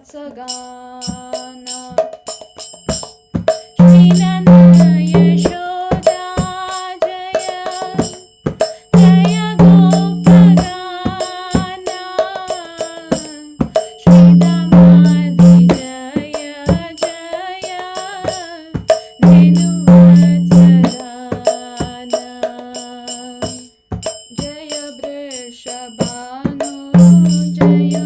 Vatsagana Shri Nanda Yashoda Jaya Jaya Gopagana Shri Damadi Jaya Jaya Venu Vatsagana Jaya Vrishabhanu Jaya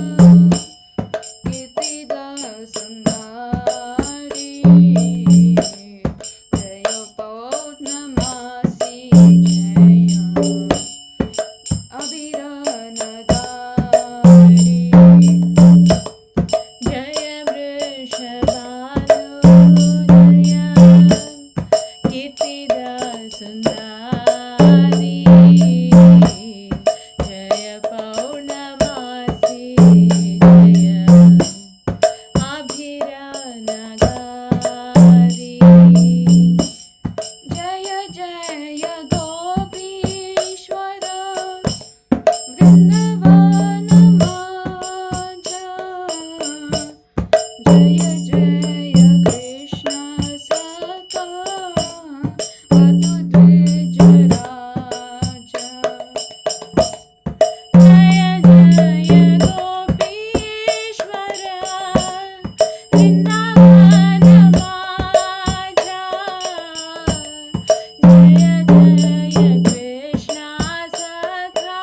Kirtida Sundari Jaya Paurnamasi Jaya Abhiranagari Jaya Vrishabhanu Jaya Kirtida Sundari Jaya Paurnamasi Jaya Abhiranagari Jaya Jaya Gopishwara Vrindavana Maja Jaya Jaya Krishna Saka Vadudvijaraja Jaya Jaya Gopishwara Vrindavana Maja Jaya Jaya Krishna Sakha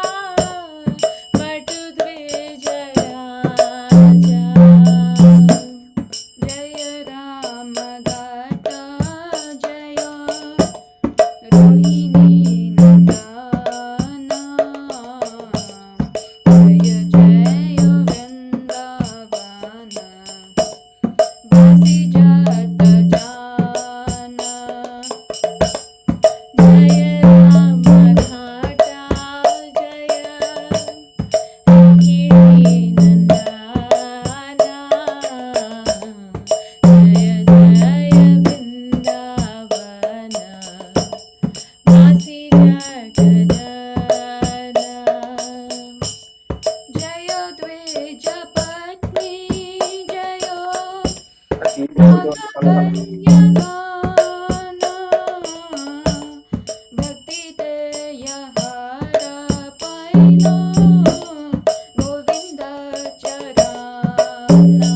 Vadudvijaraja Jaya Ramagata Jaya Rohini Nandana Jaya Jaya Vrindavana Vasi Jata Jana Jaya Ramagata Jaya Rohini Nandana Jaya Jaya Vrindavana Vasi Jata Jana Jaya Dvija Patni Jaya Radha Kanyagana Bhakti Teya Hara Paino Govinda Charana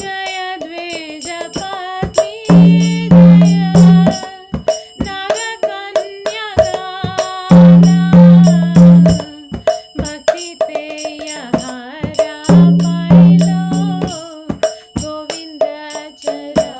Jaya Dvija Patni Jaya Narakanyagana Bhakti Teya Hara Pailo Govinda Charana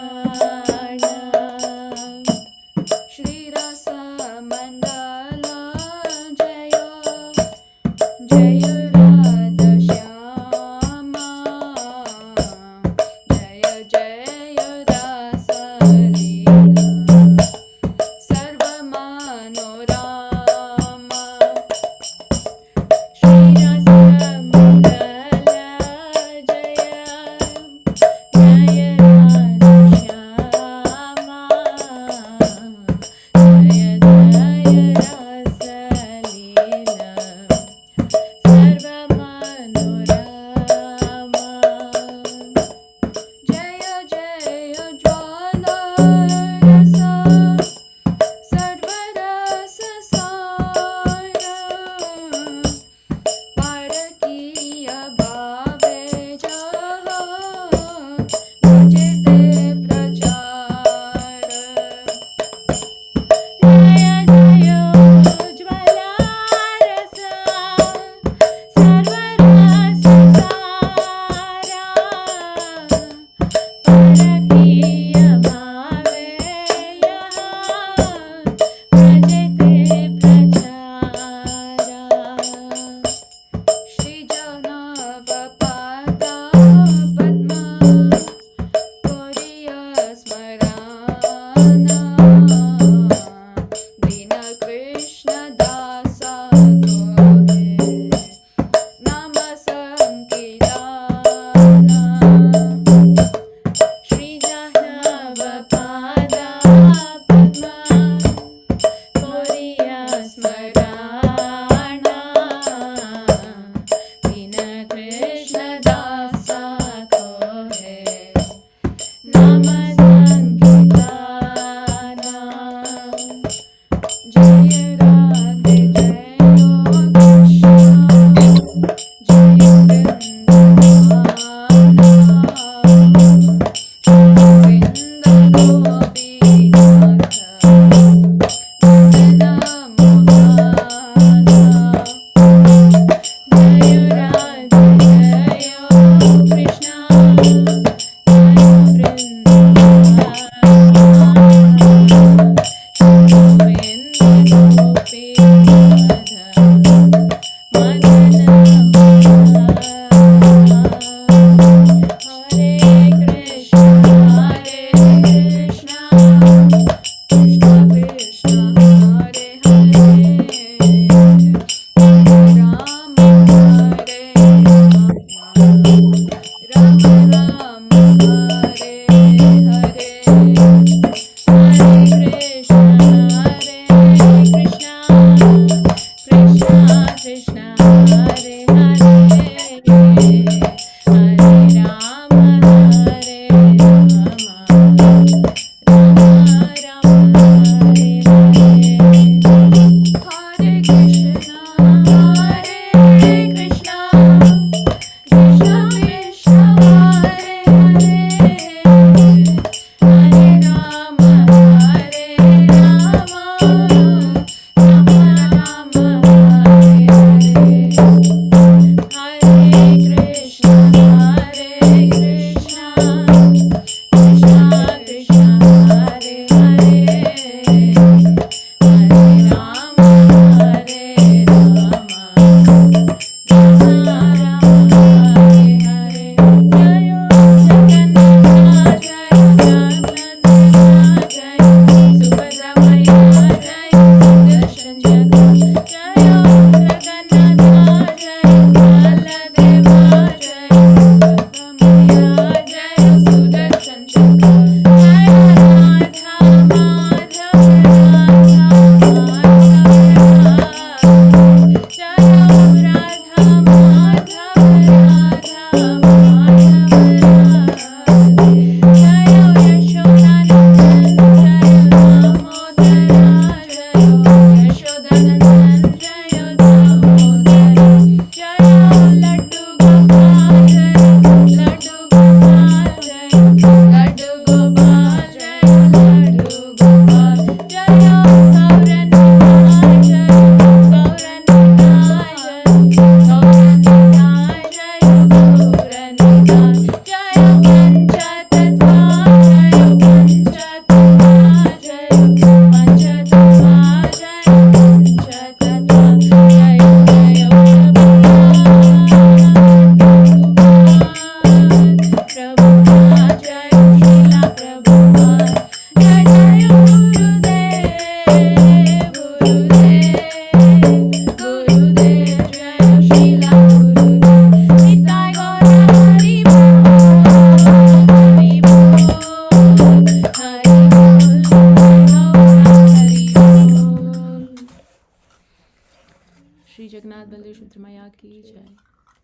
की जय,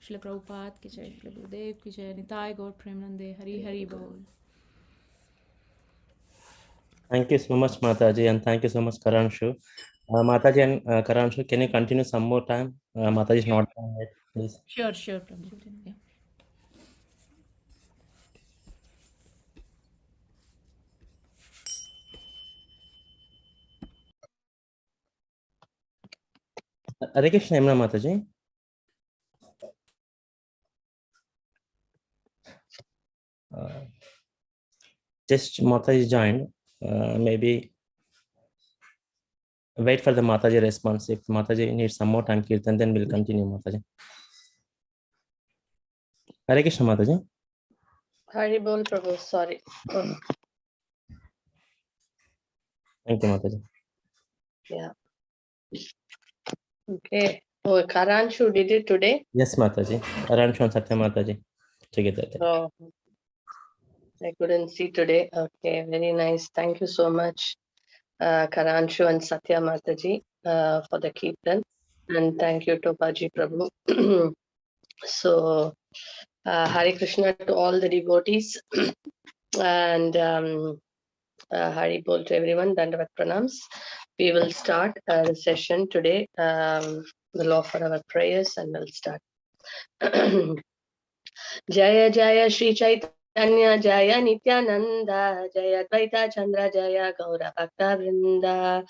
श्रील प्रभुपाद की जय, श्रील गुरुदेव की जय, निताय गौर प्रेमानंदे, हरि हरि बोल. Thank you so much, Mataji, and thank you so much, Karanshu. Mataji and Karanshu, can you continue some more time? Mataji is not done yet, please. Sure, Prabhu. Yeah. Hare Krishna, Yamuna Mataji. Just Mataji joined. Maybe wait for the Mataji response. If Mataji needs some more time, Kirtan, then we'll continue, Mataji. Hare Krishna, Mataji. Hari Bol Prabhu, sorry. Thank you, Mataji. Yeah. Okay. Oh, Karanshu did it today? Yes, Mataji. Karanshu and Satya Mataji together. Oh, I couldn't see today. Okay, very nice. Thank you so much, Karanshu and Satya Mataji, for the Kirtan. And thank you, Topaji Prabhu. So, Hare Krishna to all the devotees. And Hari Bol to everyone. Dandavat Pranams. We will start the session today. We'll offer our prayers and we'll start. Jaya Jaya Shri Chaitanya Jaya Nityananda Jaya Dvaita Chandra Jaya Gaura Bhakta Vrinda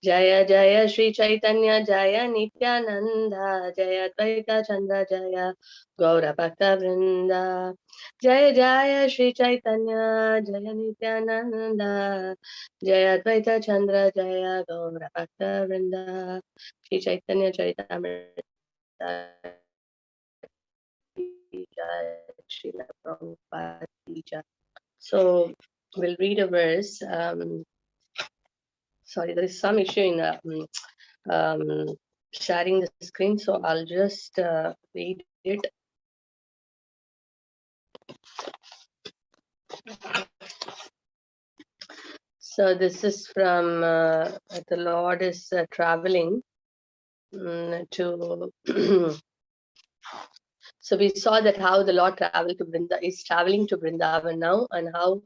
Jaya Jaya Shri Chaitanya Jaya Nityananda Jaya Dvaita Chandra Jaya Gaura Bhakta Vrinda Jaya Jaya Shri Chaitanya Jaya Nityananda Jaya Dvaita Chandra Jaya Gaura Bhakta Vrinda Shri Chaitanya Charitamrita So we'll read a verse. Sorry, there is some issue in sharing the screen, so I'll just read it So this is from the Lord is traveling to. So we saw that how the Lord is traveling to Vrindavan now, and how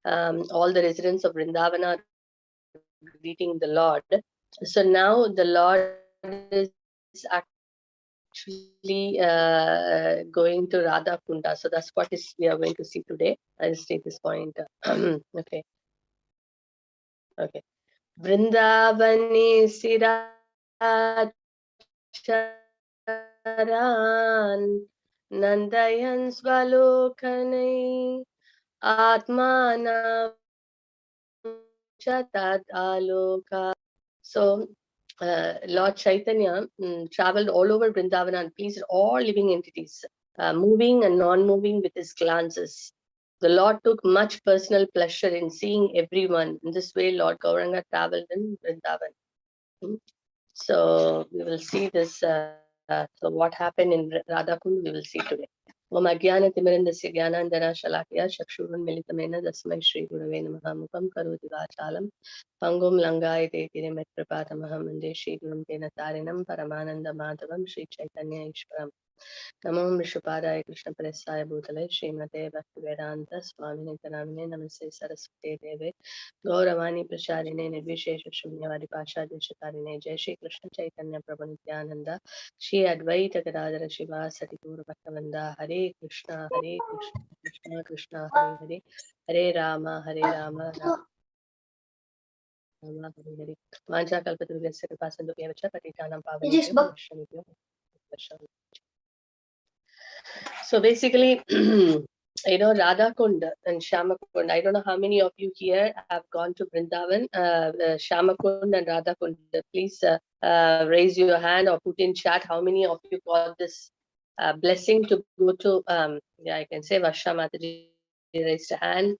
all the residents of Vrindavan are greeting the Lord. So now the Lord is actually going to Radha Kunda. So that's what we are going to see today. I'll state this point. Okay. Okay. Vrindavani Siracharan Nandayan Svalokanai Atmanam Chatat Aloka. So Lord Chaitanya traveled all over Vrindavan and pleased all living entities, moving and non-moving with his glances. The Lord took much personal pleasure in seeing everyone. In this way, Lord Gauranga traveled in Vrindavan. So we will see this. So what happened in Radha Kund, we will see today. Om Agyana Timirandasya Gyanandana Shalakya Chakshurun Militamena Dasmai Shri Gurave Namaha Mukam Karoti Vachalam Pangum Langayate Tirimet Prapatamaham Vande Shri Gurum Tena Tarinam Paramananda Madhavam Shri Chaitanya Ishwaram Namo Vishwapadaya Krishna Prasaya Bhutale Srimate Bhaktivedanta Swami Nitanamine Namaste Saraswate Deve Gauravani Prasharine Nirvishesha Shunyavadi Pasha Deshakarine Jai Shri Krishna Chaitanya Prabhu Nityananda Shri Advaita Gadadara Shiva Satiguru Bhaktavanda Hare Krishna Krishna Krishna Hare Hare Hare Rama Rama Hare Hare Vanja Kalpaturvasya Kripasandu Pyavacha Patitanam Pavanebhyo Vaishnavibhyo Vaishnavibhyo. So basically, Radha Kunda and Shyama Kunda. I don't know how many of you here have gone to Vrindavan, Shyama Kunda and Radha Kunda. Please raise your hand or put in chat how many of you got this blessing to go to. Yeah, I can say Varsha Mataji raised a hand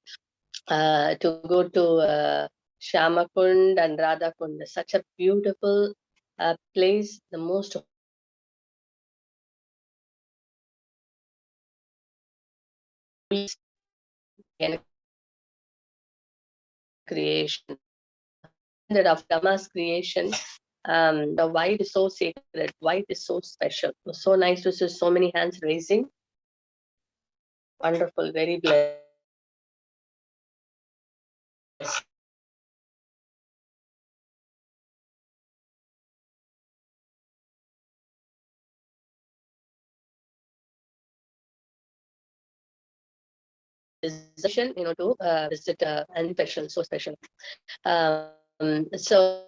to go to Shyama Kunda and Radha Kunda. Such a beautiful place, the most creation of Dhamma's creation. The white is so sacred, white is so special. It was so nice to see so many hands raising. Wonderful, very blessed. To visit and special, so special. So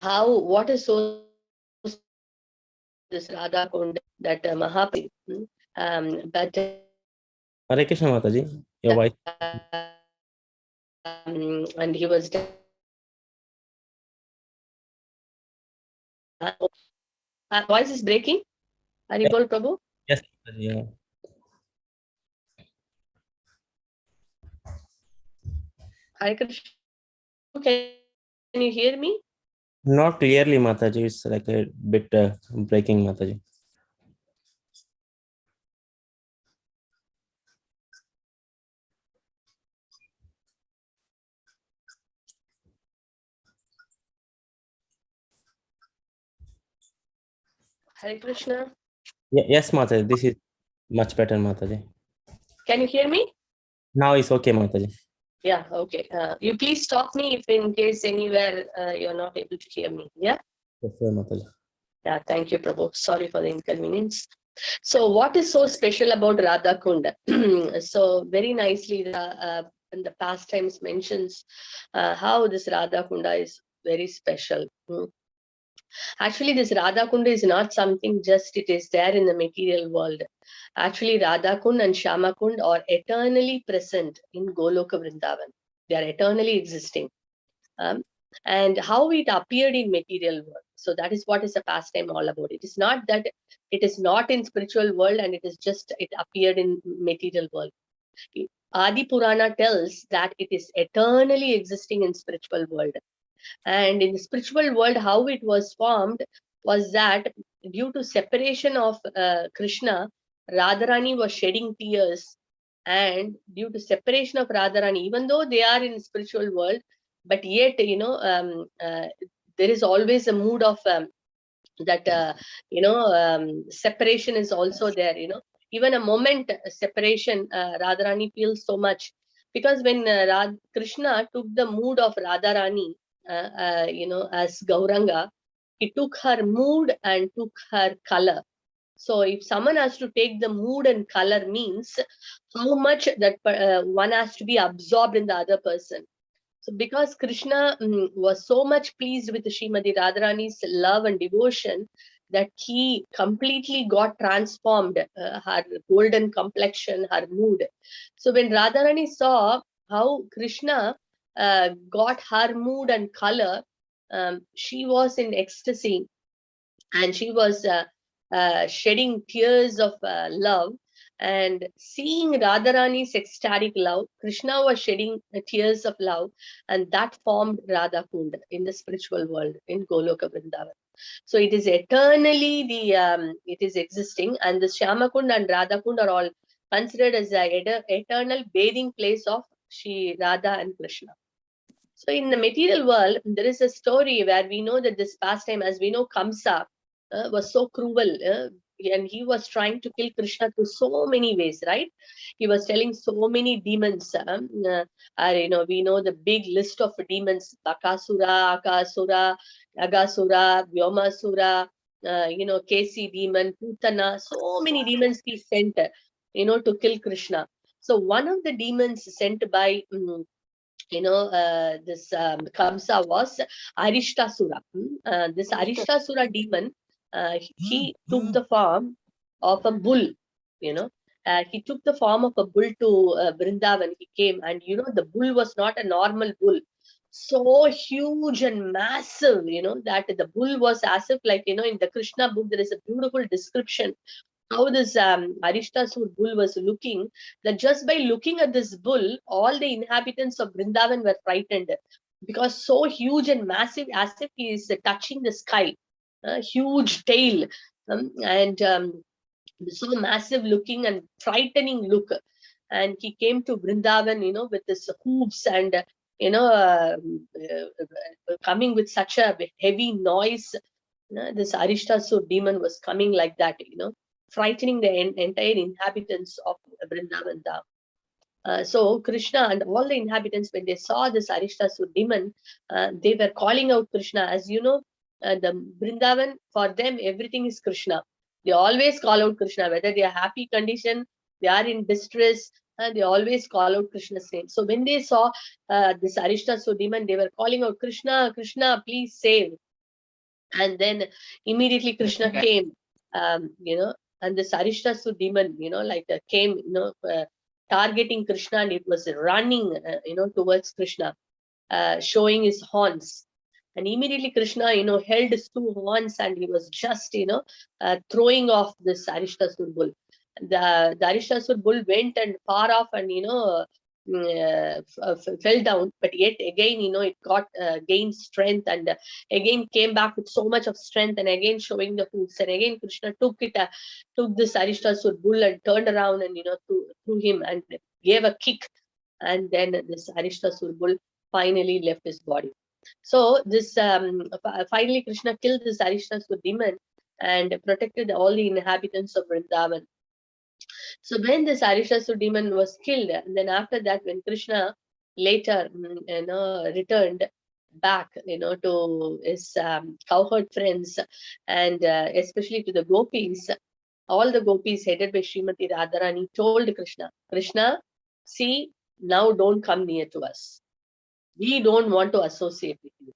how, what is so this Radha Kunda that Mahaprabhu, but Hare Krishna Mataji, your voice. And he was voice is breaking. Haribol Prabhu. Yes, Mataji, yeah. Hare Krishna. Can you hear me? Not clearly, Mataji. It's like a bit breaking, Mataji. Hare Krishna. Yes, Mataji. This is much better, Mataji. Can you hear me? Now it's okay, Mataji. Yeah, okay. You please stop me if in case anywhere you're not able to hear me. Yeah? Yes, sir, Mataji. Yeah, thank you, Prabhu. Sorry for the inconvenience. So what is so special about Radha Kunda? So very nicely in the past times mentions how this Radha Kunda is very special. Actually, this Radha Kunda is not something just it is there in the material world. Actually, Radha Kund and Shyama Kund are eternally present in Goloka Vrindavan. They are eternally existing. And how it appeared in material world. So that is what is the pastime all about. It is not that it is not in spiritual world and it is just it appeared in material world. Adi Purana tells that it is eternally existing in spiritual world. And in the spiritual world, how it was formed was that due to separation of Krishna, Radharani was shedding tears And due to separation of Radharani, even though they are in spiritual world, but yet, there is always a mood of that separation is also there. Even a moment separation, Radharani feels so much, because when Krishna took the mood of Radharani, as Gauranga, he took her mood and took her color. So if someone has to take the mood and color, means how much that one has to be absorbed in the other person. So because Krishna was so much pleased with Srimati Radharani's love and devotion, that he completely got transformed, her golden complexion, her mood. So when Radharani saw how Krishna got her mood and color, she was in ecstasy, and she was shedding tears of love. And seeing Radharani's ecstatic love, Krishna was shedding tears of love, and that formed Radha Kunda in the spiritual world in Goloka Vrindavan. So it is eternally it is existing, and the Shyama Kunda and Radha Kunda are all considered as the eternal bathing place of Shri Radha and Krishna. So in the material world, there is a story where we know that this pastime, as we know, Kamsa was so cruel, and he was trying to kill Krishna through so many ways, right? He was telling so many demons. We know the big list of demons: Bakasura, Akasura, Agasura, Vyomasura, Kesi demon, Putana. So many demons he sent, to kill Krishna. So one of the demons sent by this Kamsa was Arishtasura. This Arishtasura demon, he took the form of a bull. He took the form of a bull to Vrindavan. He came, and the bull was not a normal bull. So huge and massive, that the bull was as if, like, in the Krishna book, there is a beautiful description how this Arishtasur bull was looking, that just by looking at this bull, all the inhabitants of Vrindavan were frightened, because so huge and massive, as if he is touching the sky. Huge tail, and so massive looking and frightening look. And he came to Vrindavan, with his hooves and, coming with such a heavy noise. This Arishtasur demon was coming like that, frightening the entire inhabitants of Vrindavan Dham. So Krishna and all the inhabitants, when they saw this Arishtasur demon, they were calling out Krishna. As you know, the Vrindavan, for them, everything is Krishna. They always call out Krishna, whether they are happy condition, they are in distress, they always call out Krishna's name. So when they saw this Arishtasur demon, they were calling out Krishna, Krishna, please save. And then immediately Krishna came, and this Arishtasur demon, came, targeting Krishna, and it was running, towards Krishna, showing his horns. And immediately Krishna, held his two horns, and he was just, throwing off this Arishtasur bull. The Arishtasur bull went and far off, and, fell down, but yet again, it got gained strength, and again came back with so much of strength, and again showing the hooves. And again Krishna took this Arishtasur bull and turned around, and threw him and gave a kick, and then this Arishtasur bull finally left his body. So this finally Krishna killed this Arishtasur demon and protected all the inhabitants of Vrindavan. So when this Arishtasur demon was killed, and then after that, when Krishna later, returned back, to his cowherd friends, and especially to the gopis, all the gopis headed by Srimati Radharani told Krishna, Krishna, see, now don't come near to us. We don't want to associate with you.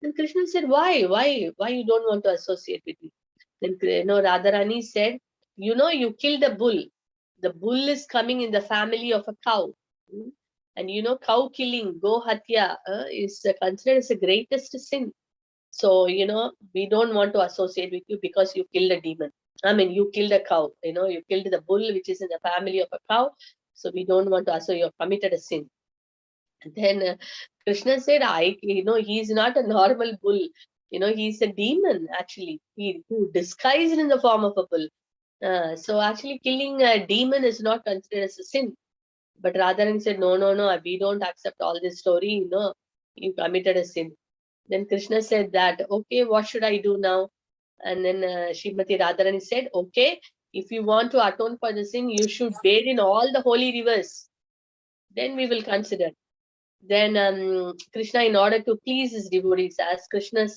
And Krishna said, why? Why you don't want to associate with me? Then, Radharani said, you killed a bull. The bull is coming in the family of a cow. And cow killing, go hatya, is considered as the greatest sin. So, we don't want to associate with you because you killed a demon. I mean, you killed a cow, you killed the bull, which is in the family of a cow. So we don't want to associate, you have committed a sin. And then Krishna said, he's not a normal bull. He's a demon, actually, who disguised in the form of a bull. So actually killing a demon is not considered as a sin. But Radharani said, no, no, no, we don't accept all this story. You committed a sin. Then Krishna said that, okay, what should I do now? And then Srimati Radharani said, okay, if you want to atone for the sin, you should bathe in all the holy rivers. Then we will consider. Then Krishna, in order to please his devotees, as Krishna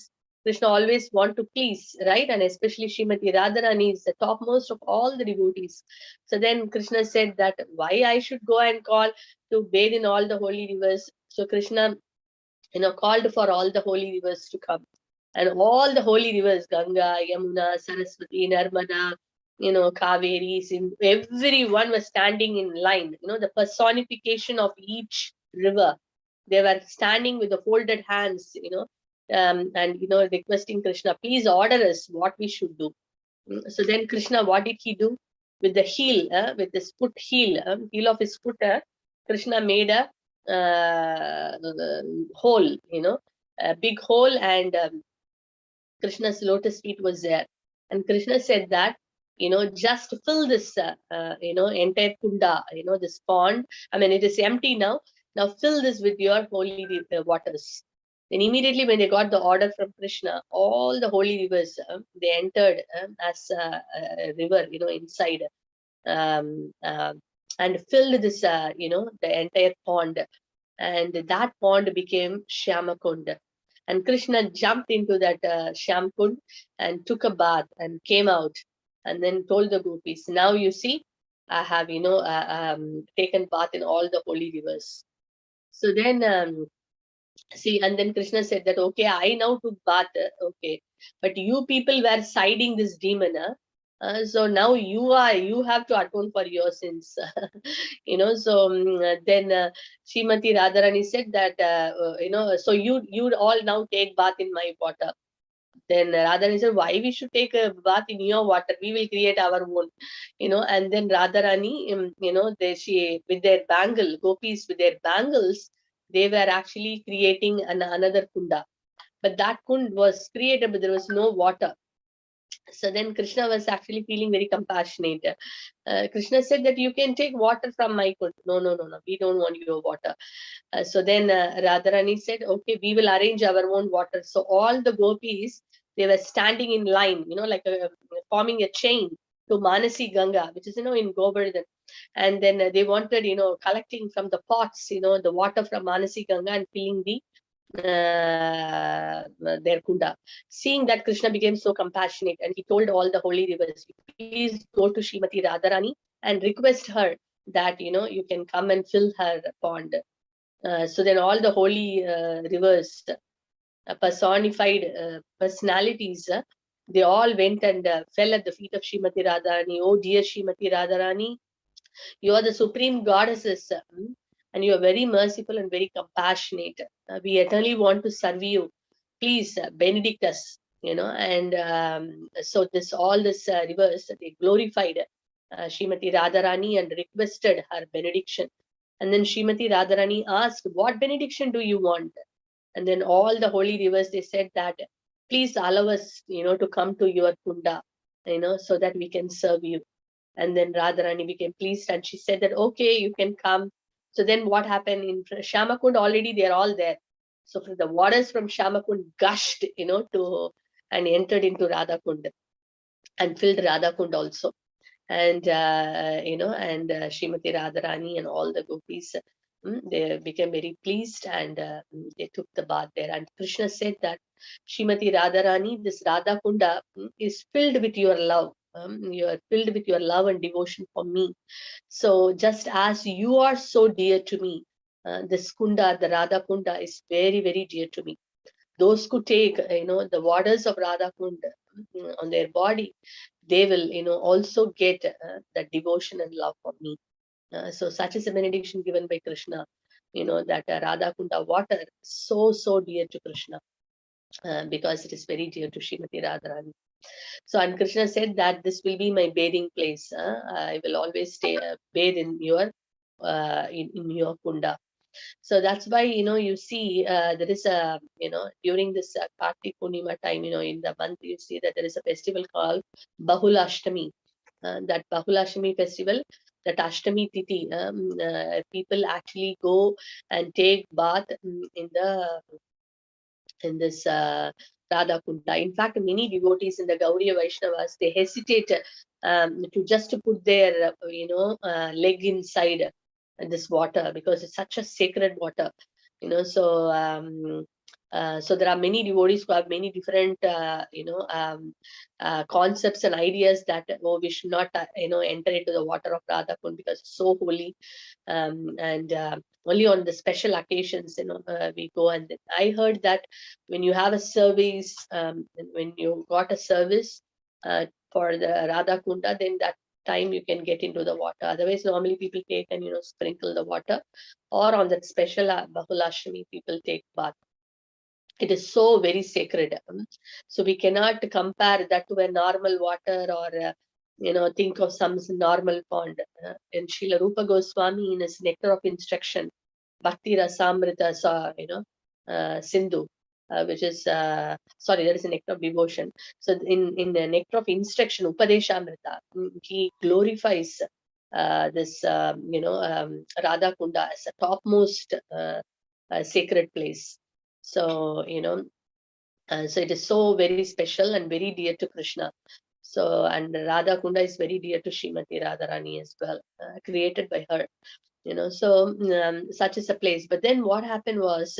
always want to please, right? And especially Srimati Radharani is the topmost of all the devotees. So then Krishna said that why I should go and call to bathe in all the holy rivers. So Krishna, called for all the holy rivers to come. And all the holy rivers, Ganga, Yamuna, Saraswati, Narmada, Kaveri, Sindhu, everyone was standing in line. The personification of each river. They were standing with the folded hands, and, requesting Krishna, please order us what we should do. So then Krishna, what did he do? With the heel, with his foot heel of his foot, Krishna made a hole, a big hole, and Krishna's lotus feet was there. And Krishna said that, just fill this, entire Kunda, this pond. I mean, it is empty now. Now fill this with your holy waters. Then immediately when they got the order from Krishna, all the holy rivers, they entered as a river, inside, and filled this, the entire pond. And that pond became Shyamakund. And Krishna jumped into that Shyamkund and took a bath and came out, and then told the gopis, now you see, I have, taken bath in all the holy rivers. So then, see, and then Krishna said that, okay, I now took bath, okay, but you people were siding this demon, so now you have to atone for your sins. So then Srimati Radharani said that, so you all now take bath in my water. Then Radharani said, why we should take a bath in your water? We will create our own, and then Radharani, she with their gopis with their bangles, they were actually creating another Kunda. But that Kund was created, but there was no water. So then Krishna was actually feeling very compassionate. Krishna said that you can take water from my Kund. No, we don't want your water. So then Radharani said, okay, we will arrange our own water. So all the gopis, they were standing in line, like forming a chain to Manasi Ganga, which is, in Govardhan. And then they wanted, collecting from the pots, the water from Manasi Ganga and filling their Kunda. Seeing that, Krishna became so compassionate, and he told all the holy rivers, please go to Srimati Radharani and request her that, you can come and fill her pond. So then all the holy rivers, personified personalities, they all went and fell at the feet of Srimati Radharani. Oh dear Srimati Radharani, you are the supreme goddesses, and you are very merciful and very compassionate. We eternally want to serve you. Please benedict us, and so all this rivers, they glorified Srimati Radharani and requested her benediction. And then Srimati Radharani asked, what benediction do you want? And then all the holy rivers, they said that, please allow us, to come to your Kunda, so that we can serve you. And then Radharani became pleased, and she said that, okay, you can come. So then what happened in Shyamakund, already they're all there. So the waters from Shyamakund gushed, and entered into Radhakund and filled Radhakund also. And, Srimati Radharani and all the gopis, they became very pleased, and they took the bath there. And Krishna said that, Srimati Radharani, this Radhakunda is filled with your love. You are filled with your love and devotion for me. So just as you are so dear to me, this Kunda, the Radha Kunda, is very, very dear to me. Those who take, the waters of Radha Kunda on their body, they will, also get that devotion and love for me. So such is a benediction given by Krishna, that Radha Kunda water is so, so dear to Krishna, because it is very dear to Srimati Radharani. So, and Krishna said that this will be my bathing place. I will always bathe in your Kunda. So that's why, you see, there is a, during this Kartik Purnima time, in the month, you see that there is a festival called Bahulashtami. That Bahulashtami festival, that Ashtami Titi, people actually go and take bath in this Radha Kunda. In fact, many devotees in the Gauriya Vaishnavas, they hesitate to just put their leg inside this water, because it's such a sacred water. So there are many devotees who have many different concepts and ideas that we should not enter into the water of Radha Kund because it's so holy, and only on the special occasions we go. And I heard that when you have a service, when you got a service for the Radha Kunda, then that time you can get into the water. Otherwise, normally people take and sprinkle the water, or on that special Bahulashtami, people take bath. It is so very sacred. So we cannot compare that to a normal water, or think of some normal pond. In Srila Rupa Goswami, in his Nectar of Instruction, Bhakti Rasamrita, Sindhu, which is sorry, that is a Nectar of Devotion. So in the Nectar of Instruction, Upadeshamrita, he glorifies this Radha Kunda as a topmost sacred place. So so it is so very special and very dear to Krishna. So, and Radha Kunda is very dear to Srimati Radharani as well, created by her. So such is a place. But then what happened was,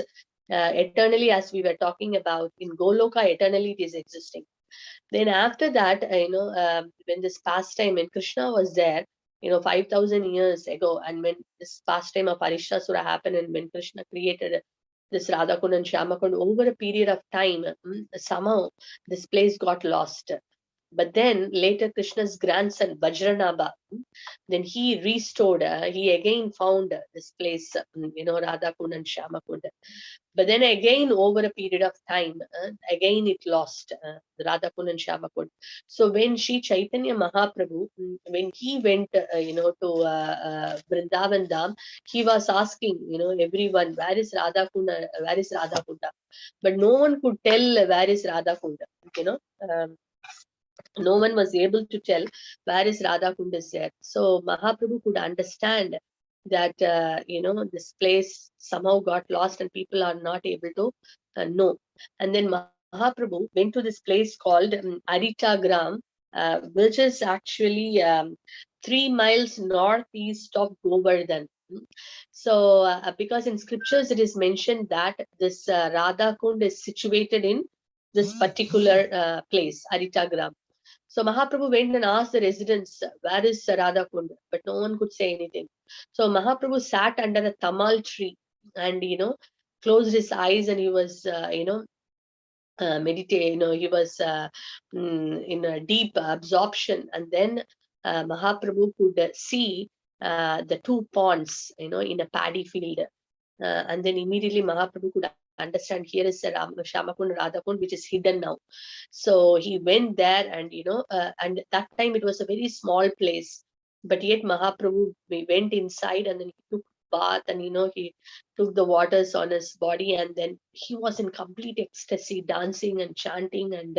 eternally, as we were talking about, in Goloka, eternally it is existing. Then after that, when this pastime, when Krishna was there, 5,000 years ago, and when this pastime of Arishasura happened, and when Krishna created this Radha Kund and Shyama Kund, over a period of time, somehow this place got lost. But then later Krishna's grandson Vajranabha, then he restored, he again found this place, Radha Kund and Shyama Kund. But then again, over a period of time, again it lost, the Radha Kund and Shyama Kund. So when Sri Chaitanya Mahaprabhu, when he went, to Vrindavan Dham, he was asking, everyone, where is Radha Kunda? Where is Radha Kunda? But no one could tell where is Radha Kunda. No one was able to tell where is Radha Kund is there. So Mahaprabhu could understand that this place somehow got lost and people are not able to know. And then Mahaprabhu went to this place called Arita Gram, which is actually 3 miles northeast of Govardhan. So because in scriptures it is mentioned that this Radha Kund is situated in this particular place, Arita Gram. So Mahaprabhu went and asked the residents, where is Radha Kund? But no one could say anything. So Mahaprabhu sat under a tamal tree and, closed his eyes, and he was, meditate, he was in a deep absorption. And then Mahaprabhu could see the 2 ponds, in a paddy field. And then immediately Mahaprabhu could understand, here is Shyama Kund, Radha Kund, which is hidden now. So he went there, and and that time it was a very small place, but yet Mahaprabhu, we went inside, and then he took bath, and he took the waters on his body, and then he was in complete ecstasy, dancing and chanting, and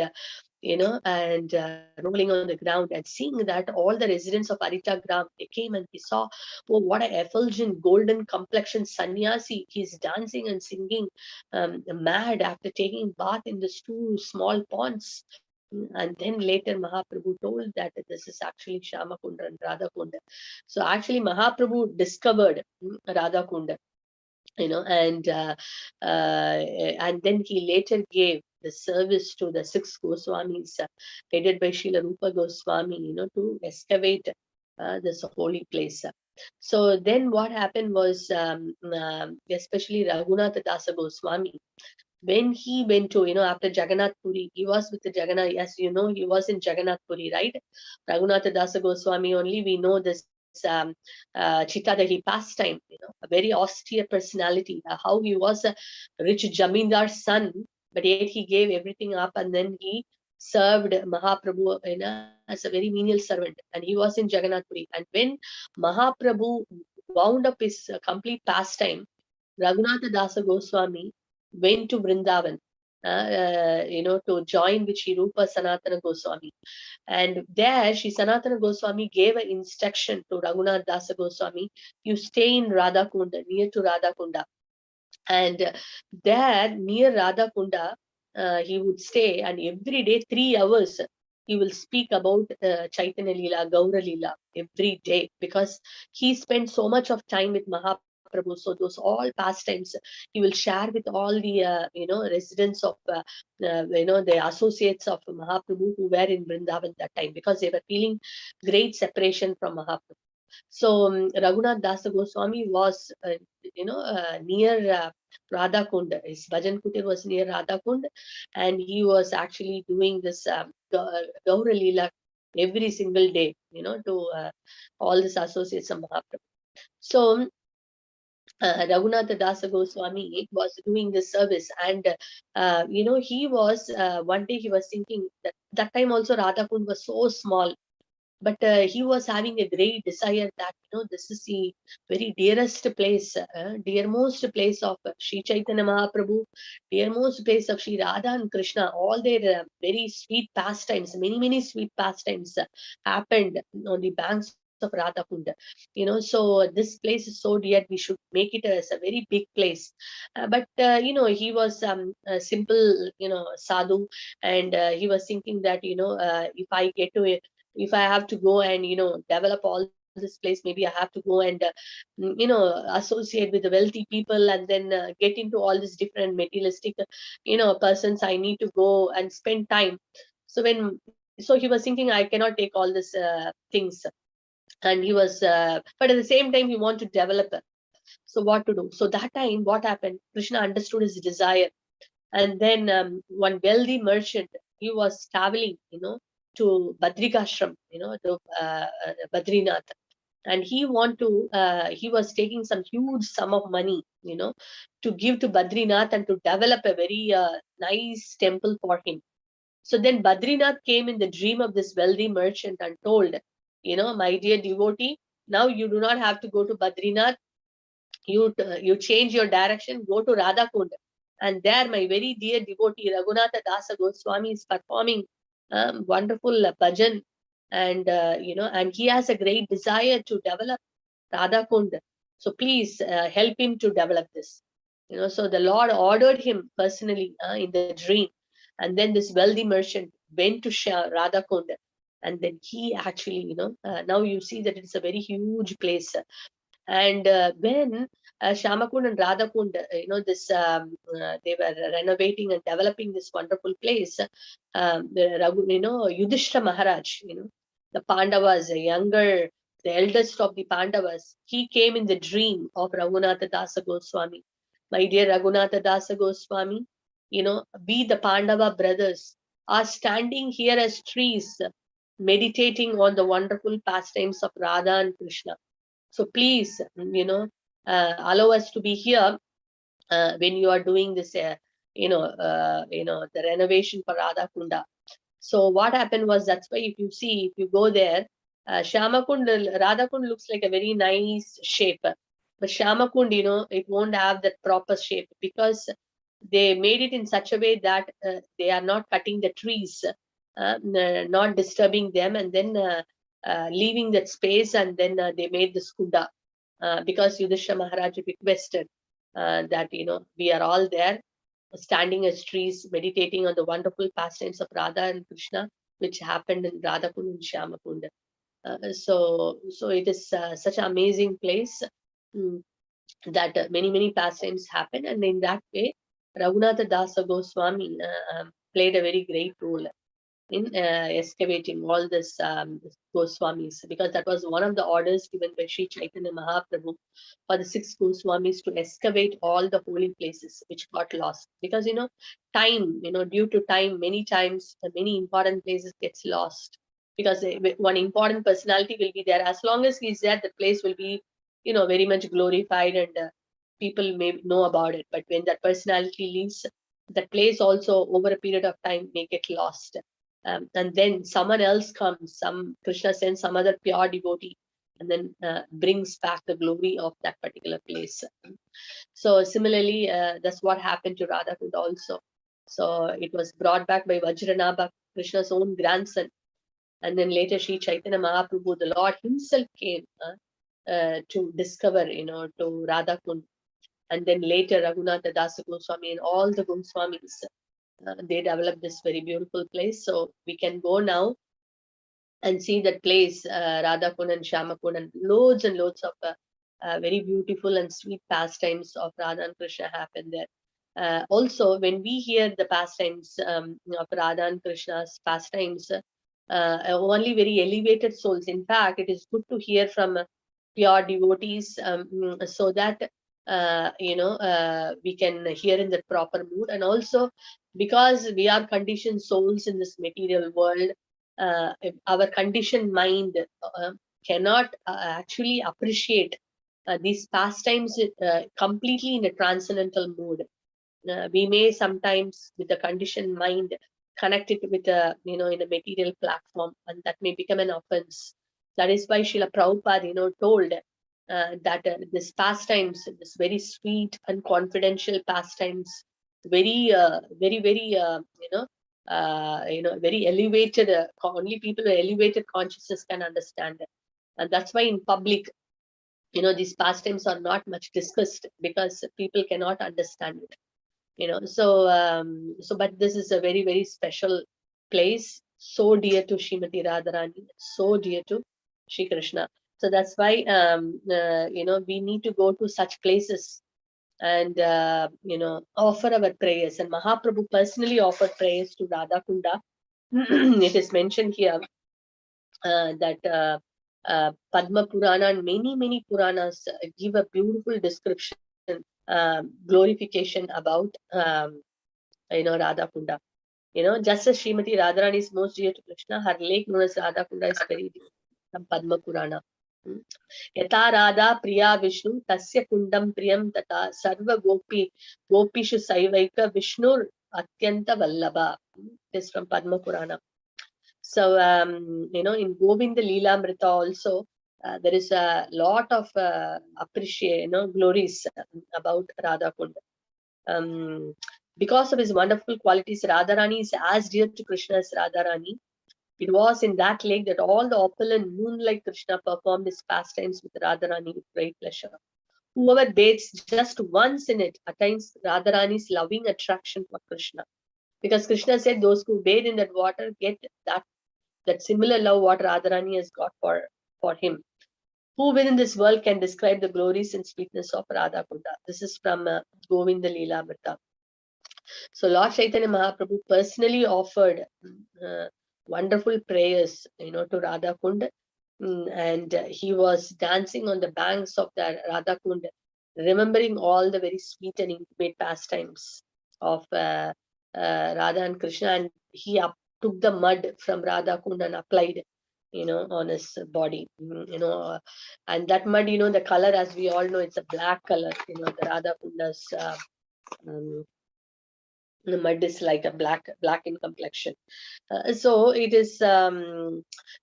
rolling on the ground, and seeing that all the residents of Arita Gram, they came and they saw, oh, what a effulgent golden complexion sannyasi, he's dancing and singing mad after taking bath in these 2 small ponds. And then later Mahaprabhu told that this is actually Shyama Kunda and Radha Kunda. So actually Mahaprabhu discovered Radha Kunda, and then he later gave the service to the 6 Goswamis, headed by Srila Rupa Goswami, to excavate this holy place. So then what happened was, especially Raghunatha Dasa Goswami, when he went to, after Jagannath Puri, he was with the Jagannath, as he was in Jagannath Puri, right? Raghunatha Dasa Goswami, only we know this Chitta that he pastime, a very austere personality, how he was a rich Jamindar's son, but yet he gave everything up, and then he served Mahaprabhu as a very menial servant, and he was in Jagannath Puri. And when Mahaprabhu wound up his complete pastime, Raghunatha Dasa Goswami went to Vrindavan, to join with Sri Rupa Sanatana Goswami. And there, Sri Sanatana Goswami gave an instruction to Raghunath Dasa Goswami, you stay in Radha Kunda, near to Radha Kunda. And there, near Radha Kunda, he would stay, and every day, 3 hours, he will speak about Chaitanya Leela, Gaura Leela, every day, because he spent so much of time with Mahaprabhu. So those all pastimes he will share with all the residents of the associates of Mahaprabhu who were in Vrindavan that time, because they were feeling great separation from Mahaprabhu. So Raghunath Dasa Goswami was near Radha Kund. His Bhajan Kutir was near Radha Kund, and he was actually doing this Gaura Leela every single day, to all these associates of Mahaprabhu. So Raghunath Dasa Goswami was doing this service, and he was one day he was thinking that time also Radha Kund was so small, but he was having a great desire that this is the very dearest place, dearmost place of Sri Chaitanya Mahaprabhu, dearmost place of Sri Radha and Krishna. All their very sweet pastimes, many sweet pastimes happened on the banks of Radha Kunda. So this place is so dear, we should make it as a very big place. But he was a simple sadhu, and he was thinking that if I get to it, if I have to go and develop all this place, maybe I have to go and associate with the wealthy people, and then get into all these different materialistic persons. I need to go and spend time. So he was thinking, I cannot take all these things. And he was but at the same time he want to develop it. So what to do? So that time what happened, Krishna understood his desire. And then one wealthy merchant, he was traveling to Badrikashram, to Badrinath, and he was taking some huge sum of money to give to Badrinath and to develop a very nice temple for him. So then Badrinath came in the dream of this wealthy merchant and told, my dear devotee, now you do not have to go to Badrinath. You change your direction, go to Radha Kund. And there my very dear devotee Raghunatha Dasa Goswami is performing wonderful bhajan. And and he has a great desire to develop Radha Kund. So please help him to develop this. So the Lord ordered him personally in the dream. And then this wealthy merchant went to Radha Kund. And then he actually, now you see that it's a very huge place. And when Shamakund and Radhakund, they were renovating and developing this wonderful place. Yudhishthira Maharaj, the Pandavas, the eldest of the Pandavas, he came in the dream of Raghunatha Dasa Goswami. My dear Raghunatha Dasa Goswami, we the Pandava brothers are standing here as trees, meditating on the wonderful pastimes of Radha and Krishna. So please, allow us to be here when you are doing this, the renovation for Radha Kunda. So what happened was, that's why if you go there, Shamakund, Radha Kund looks like a very nice shape. But Shamakund, it won't have that proper shape, because they made it in such a way that they are not cutting the trees, not disturbing them, and then leaving that space, and then they made this Kunda. Because Yudhishthira Maharaj requested that we are all there, standing as trees, meditating on the wonderful pastimes of Radha and Krishna, which happened in Radha Kund and Shyama Kund. So it is such an amazing place, that many pastimes happen, and in that way, Raghunatha Dasa Goswami played a very great role in excavating all this Goswamis, because that was one of the orders given by Sri Chaitanya Mahaprabhu for the 6 Goswamis to excavate all the holy places which got lost. Because time, due to time, many times many important places gets lost, because one important personality will be there. As long as he's there, the place will be very much glorified, and people may know about it. But when that personality leaves, that place also over a period of time may get lost. And then someone else comes, Krishna sends some other pure devotee, and then brings back the glory of that particular place. So similarly, that's what happened to Radha Kund also. So it was brought back by Vajranabha, Krishna's own grandson. And then later Sri Chaitanya Mahaprabhu, the Lord himself came to discover, to Radha Kund. And then later Raghunatha Dasa Goswami and all the Goswamis, they developed this very beautiful place. So we can go now and see that place, Radha Kund and Shama Kund, and loads of very beautiful and sweet pastimes of Radha and Krishna happen there. Also, when we hear the pastimes of Radha and Krishna's pastimes, only very elevated souls. In fact, it is good to hear from pure devotees, so that we can hear in the proper mood. And also, because we are conditioned souls in this material world, our conditioned mind cannot actually appreciate these pastimes completely in a transcendental mood. We may sometimes, with the conditioned mind, connect it with a, in a material platform, and that may become an offense. That is why Srila Prabhupada, told that this pastimes, this very sweet and confidential pastimes, very, very, very elevated. Only people with elevated consciousness can understand it, and that's why in public, these pastimes are not much discussed because people cannot understand it. But this is a very, very special place, so dear to Srimati Radharani, so dear to Shri Krishna. So that's why we need to go to such places and offer our prayers. And Mahaprabhu personally offered prayers to Radha Kunda. It is mentioned here that Padma Purana and many Puranas give a beautiful description, glorification about Radha Kunda. Just as Srimati Radharani is most dear to Krishna, her lake known as Radha Kunda is very dear from Padma Purana. Yata Radha Priya Vishnu Tasya Kundam Priyam Tata Sarva Gopishu Saivaika Vishnur Atyanta Vallabha. It is from Padma Purana. So, in Govinda Leelamrita also, there is a lot of glories about Radha Kunda. Because of his wonderful qualities, Radharani is as dear to Krishna as Radharani. It was in that lake that all the opulent moonlight Krishna performed his pastimes with Radharani with great pleasure. Whoever bathes just once in it attains Radharani's loving attraction for Krishna. Because Krishna said those who bathe in that water get that similar love what Radharani has got for him. Who within this world can describe the glories and sweetness of Radha Kunda? This is from Govinda Leelamrita. So Lord Chaitanya Mahaprabhu personally offered wonderful prayers, to Radha Kunda, and he was dancing on the banks of the Radha Kunda, remembering all the very sweet and intimate pastimes of Radha and Krishna, and he took the mud from Radha Kunda and applied, on his body, and that mud, the color, as we all know, it's a black color, the Radha Kunda's the mud is like a black in complexion. So it is so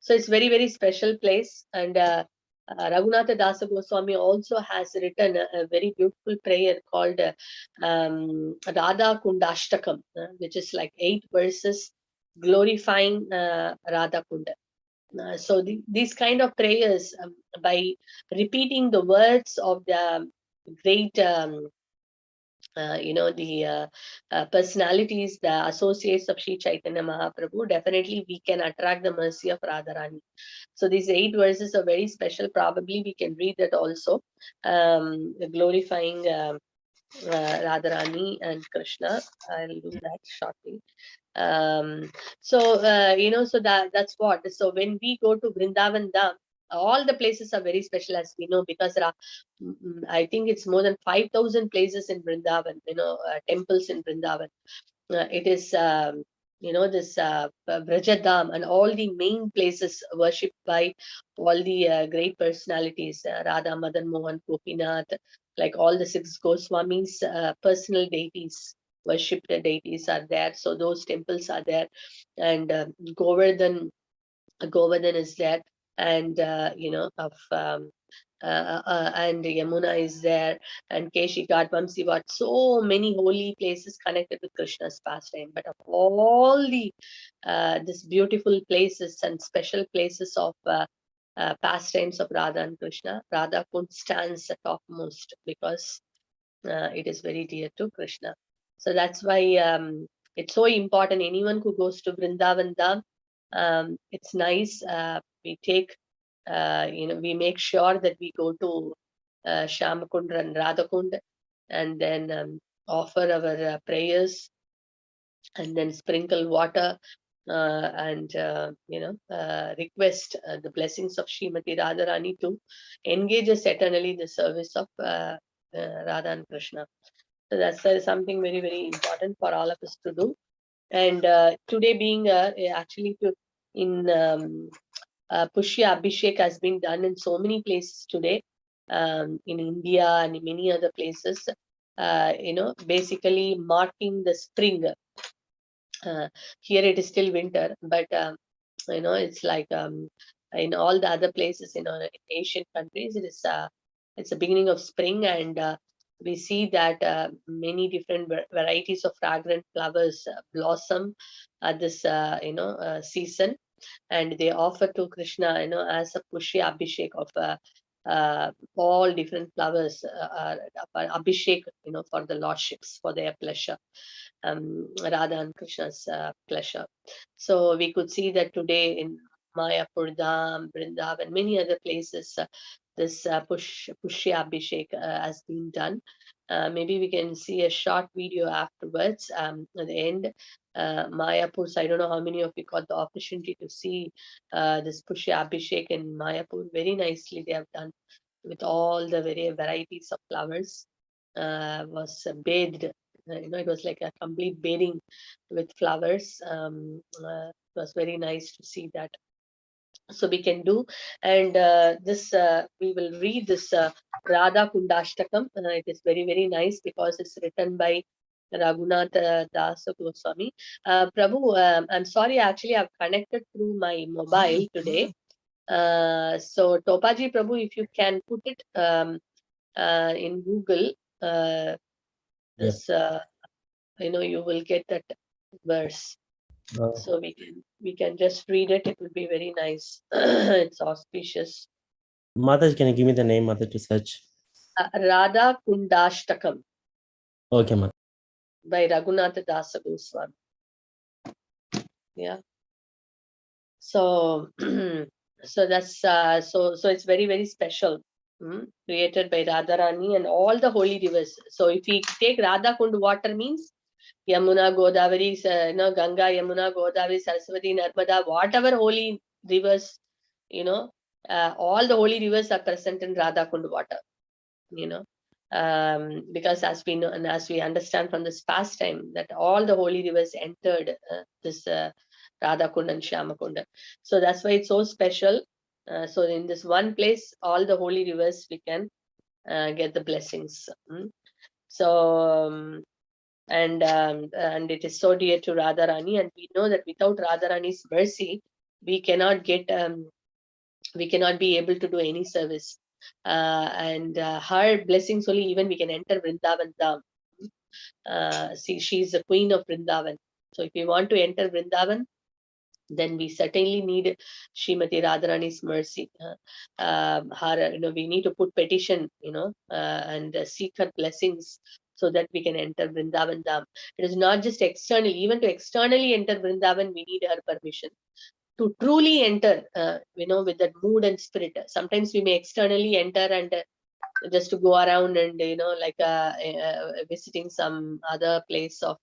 it's very, very special place. And Raghunatha Dasa Goswami also has written a very beautiful prayer called Radha Kundashtakam, which is like 8 verses glorifying Radha Kunda. So these kind of prayers, by repeating the words of the great the personalities, the associates of Sri Chaitanya Mahaprabhu, definitely we can attract the mercy of Radharani. So these 8 verses are very special. Probably we can read that also, glorifying Radharani and Krishna. I'll do that shortly. So that's what. So when we go to Vrindavan Dham, all the places are very special, as we know, because I think it's more than 5,000 places in Vrindavan, temples in Vrindavan. It is this Vrajadham, and all the main places worshipped by all the great personalities, Radha, Madan Mohan, Gopinath, like all the 6 Goswamis, personal deities, worshipped deities are there. So those temples are there, and Govardhan is there, and of and Yamuna is there, and Keshi Ghat, Vamsi Ghat, so many holy places connected with Krishna's pastime. But of all the these beautiful places and special places of pastimes of Radha and Krishna, Radha Kund stands the topmost because it is very dear to Krishna. So that's why it's so important. Anyone who goes to Vrindavan Dham, it's nice. We take, we make sure that we go to Shamakund and Radhakund, and then offer our prayers, and then sprinkle water, and request the blessings of Srimati Radharani to engage us eternally in the service of Radha and Krishna. So that's something very, very important for all of us to do. And today being actually in Pushya Abhishek has been done in so many places today, in India and in many other places, basically marking the spring. Here it is still winter, but it's like in all the other places, in Asian countries, it's the beginning of spring, and we see that many different varieties of fragrant flowers blossom at this season, and they offer to Krishna, as a Pushya Abhishek of all different flowers, Abhishek, for the lordships, for their pleasure, Radha and Krishna's pleasure. So we could see that today in Mayapur Dham, Vrindavan, many other places, this Pushya Abhishek has been done. Maybe we can see a short video afterwards, at the end. Mayapur, so I don't know how many of you got the opportunity to see this Pushya Abhishek in Mayapur. Very nicely they have done with all the varieties of flowers. Was bathed, it was like a complete bathing with flowers. It was very nice to see that. So we can do, and this we will read this Radha Kundashtakam. It is very, very nice because it's written by Raghunath Das Goswami. Prabhu, I'm sorry, actually I've connected through my mobile today. So Topaji Prabhu, if you can put it in Google, this you will get that verse. So we can just read it. It will be very nice. It's auspicious. Mataji, can you give me the name, Mataji, to search? Radha Kundashtakam. Okay, Mataji. By Raghunath Dasa Goswami. Yeah. So so that's so it's very, very special. Created by Radharani and all the holy rivers. So if we take Radha Kund, water means Yamuna, Godavari, Ganga, Yamuna, Godavari, Saraswati, Narmada, whatever holy rivers, all the holy rivers are present in Radha Kund water, because as we know and as we understand from this pastime that all the holy rivers entered this Radha Kund and Shyama Kund. So that's why it's so special. So in this one place, all the holy rivers we can get the blessings. So and it is so dear to Radharani, and we know that without Radharani's mercy, we cannot get we cannot be able to do any service. And her blessings only even we can enter Vrindavan Dham. See, she is the queen of Vrindavan. So if we want to enter Vrindavan, then we certainly need Srimati Radharani's mercy. We need to put petition, and seek her blessings so that we can enter Vrindavan Dham. It is not just externally, even to externally enter Vrindavan, we need her permission. To truly enter, with that mood and spirit. Sometimes we may externally enter and just to go around and, like visiting some other place of,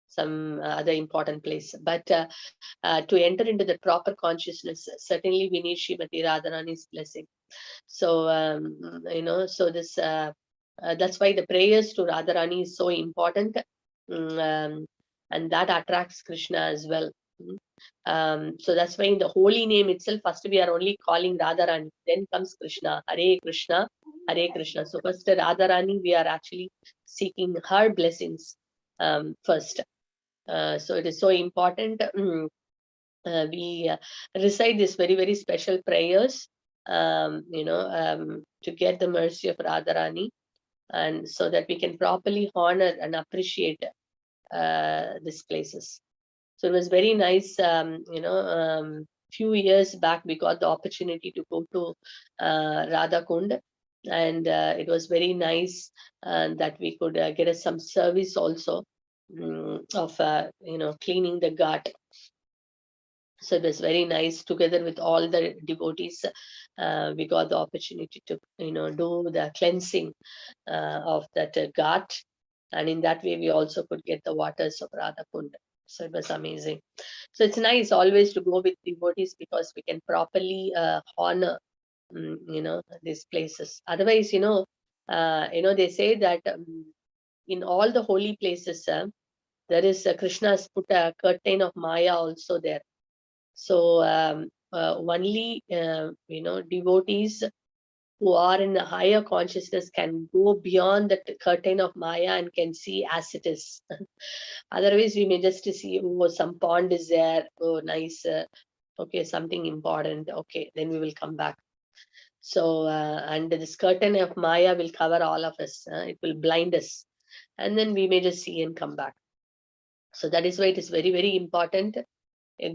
some other important place. But to enter into the proper consciousness, certainly we need Srimati Radharani's blessing. So, so this, that's why the prayers to Radharani is so important. And that attracts Krishna as well. So that's why in the holy name itself, first we are only calling Radharani, then comes Krishna, Hare Krishna, Hare Krishna. So first Radharani, we are actually seeking her blessings first. So it is so important. We recite these very, very special prayers to get the mercy of Radharani, and so that we can properly honor and appreciate these places. So it was very nice. Few years back, we got the opportunity to go to Radha Kunda, and it was very nice that we could get us some service also of cleaning the ghat. So it was very nice. Together with all the devotees, we got the opportunity to do the cleansing of that ghat, and in that way we also could get the waters of Radha Kunda. So it was amazing. So it's nice always to go with devotees, because we can properly honor these places. Otherwise, they say that in all the holy places, there is Krishna's put a curtain of Maya also there. So only devotees who are in a higher consciousness can go beyond the curtain of Maya and can see as it is. Otherwise, we may just see, oh, some pond is there, oh, nice, okay, something important, okay, then we will come back. So, and this curtain of Maya will cover all of us, it will blind us, and then we may just see and come back. So that is why it is very, very important.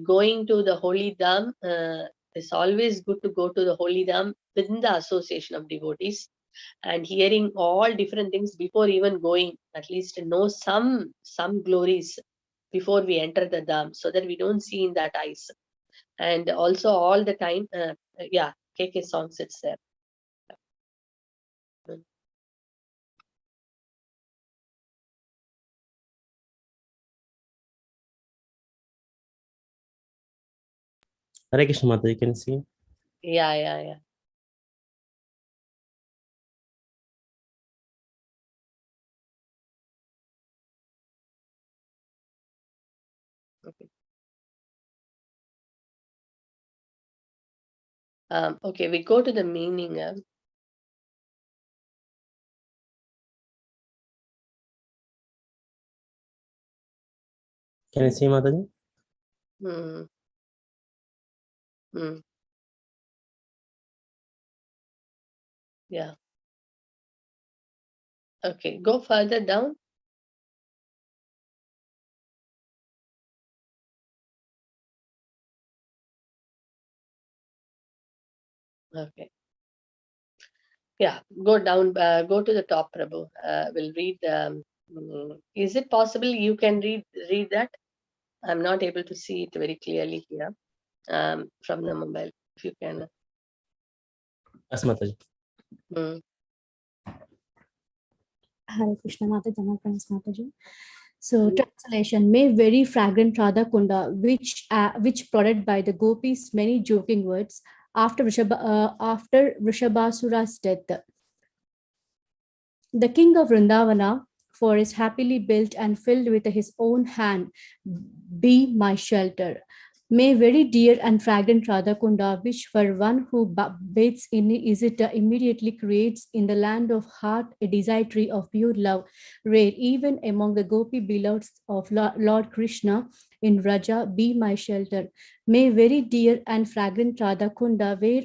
Going to the holy dham, it's always good to go to the holy dham within the association of devotees, and hearing all different things before even going, at least know some glories before we enter the dham, so that we don't see in that eyes. And also all the time, KK songs, it's there. Hare Krishna Mata, you can see. Yeah. Okay. Okay, we go to the meaning. Can you see, Mataji? Yeah. Okay, go further down. Okay. Yeah, go down, go to the top, Prabhu. We'll read. Is it possible you can read that? I'm not able to see it very clearly here from the mobile. If you can. Yes, Mataji. Hare Krishna Mata, Dhamma Prince Mataji. So translation: May very fragrant Radha Kunda, which prodded by the gopis many joking words after Vrishabhasura's death. The king of Vrindavana, for is happily built and filled with his own hand, be my shelter. May very dear and fragrant Radha Kunda, which for one who bathes in it immediately creates in the land of heart a desiratory of pure love, rare even among the gopi beloveds of Lord Krishna in Raja, be my shelter. May very dear and fragrant Radha Kunda, where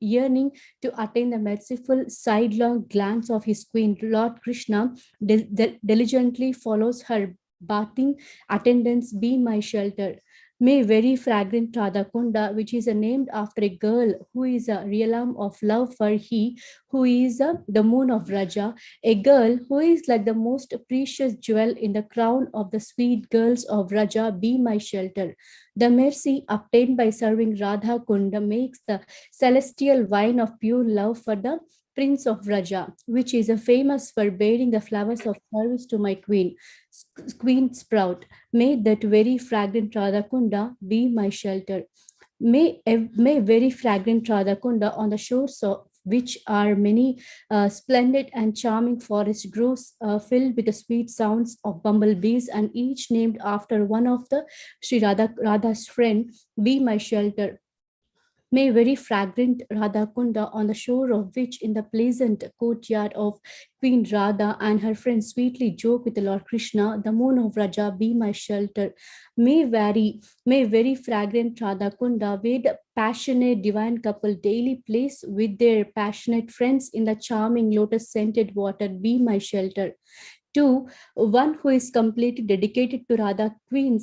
yearning to attain the merciful sidelong glance of his queen, Lord Krishna, diligently follows her bathing attendants, be my shelter. May very fragrant Radha Kunda, which is named after a girl who is a realm of love for he, who is the moon of Raja, a girl who is like the most precious jewel in the crown of the sweet girls of Raja, be my shelter. The mercy obtained by serving Radha Kunda makes the celestial wine of pure love for the Prince of Raja, which is famous for bearing the flowers of service to my queen Sprout. May that very fragrant Radha Kunda be my shelter. May very fragrant Radha Kunda, on the shores of which are many splendid and charming forest groves filled with the sweet sounds of bumblebees, and each named after one of the Sri Radha's friend, be my shelter. May very fragrant Radha Kunda, on the shore of which, in the pleasant courtyard of Queen Radha and her friends sweetly joke with the Lord Krishna, the moon of Raja, be my shelter. May very fragrant Radha Kunda, where the passionate divine couple daily place with their passionate friends in the charming lotus-scented water, be my shelter. 2. One who is completely dedicated to Queen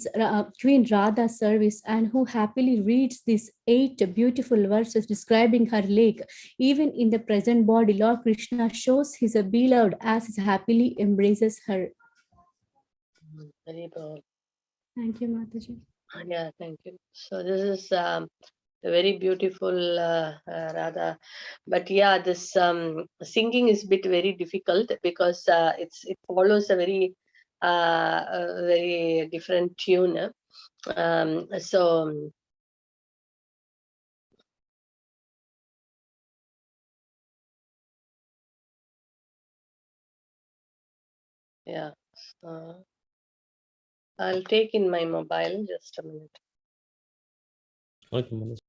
Radha's service and who happily reads these 8 beautiful verses describing her lake. Even in the present body, Lord Krishna shows his beloved as he happily embraces her. Very good. Thank you, Mataji. Yeah, thank you. So this is a very beautiful Radha, but yeah, this singing is a bit very difficult because it follows a very different tune. So yeah, I'll take in my mobile, just a minute. Okay, Mataji.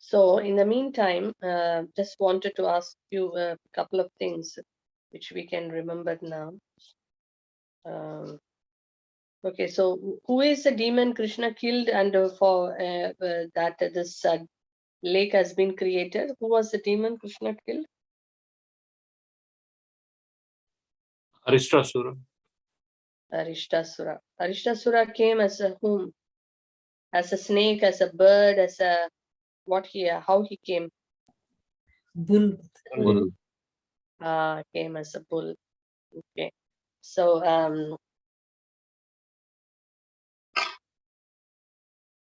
So in the meantime, just wanted to ask you a couple of things which we can remember now. Okay, so who is the demon Krishna killed, and for that this lake has been created? Who was the demon Krishna killed? Arishtasura. Arishtasura. Arishtasura came as a whom? As a snake, as a bird, as a how he came? Bull. Bull. Came as a bull. Okay. So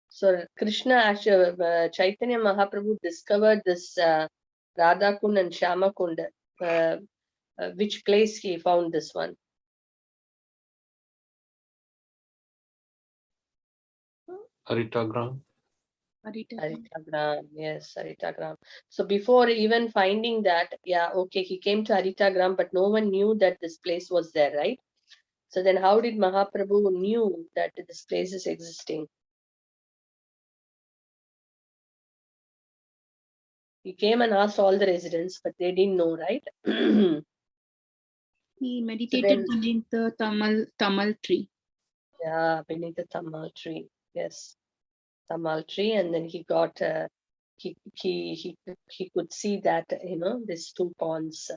so Krishna actually Chaitanya Mahaprabhu discovered this Radha Kund and Shama Kund. Which place he found this one? Aritagram. Aritagram, yes, Aritagram. So before even finding that, yeah, okay, he came to Aritagram, but no one knew that this place was there, right? So then how did Mahaprabhu knew that this place is existing? He came and asked all the residents, but they didn't know, right? He meditated So beneath the Tamal tree. yeah, beneath the Tamal tree, yes, Tamal tree, and then he got he could see that these 2 ponds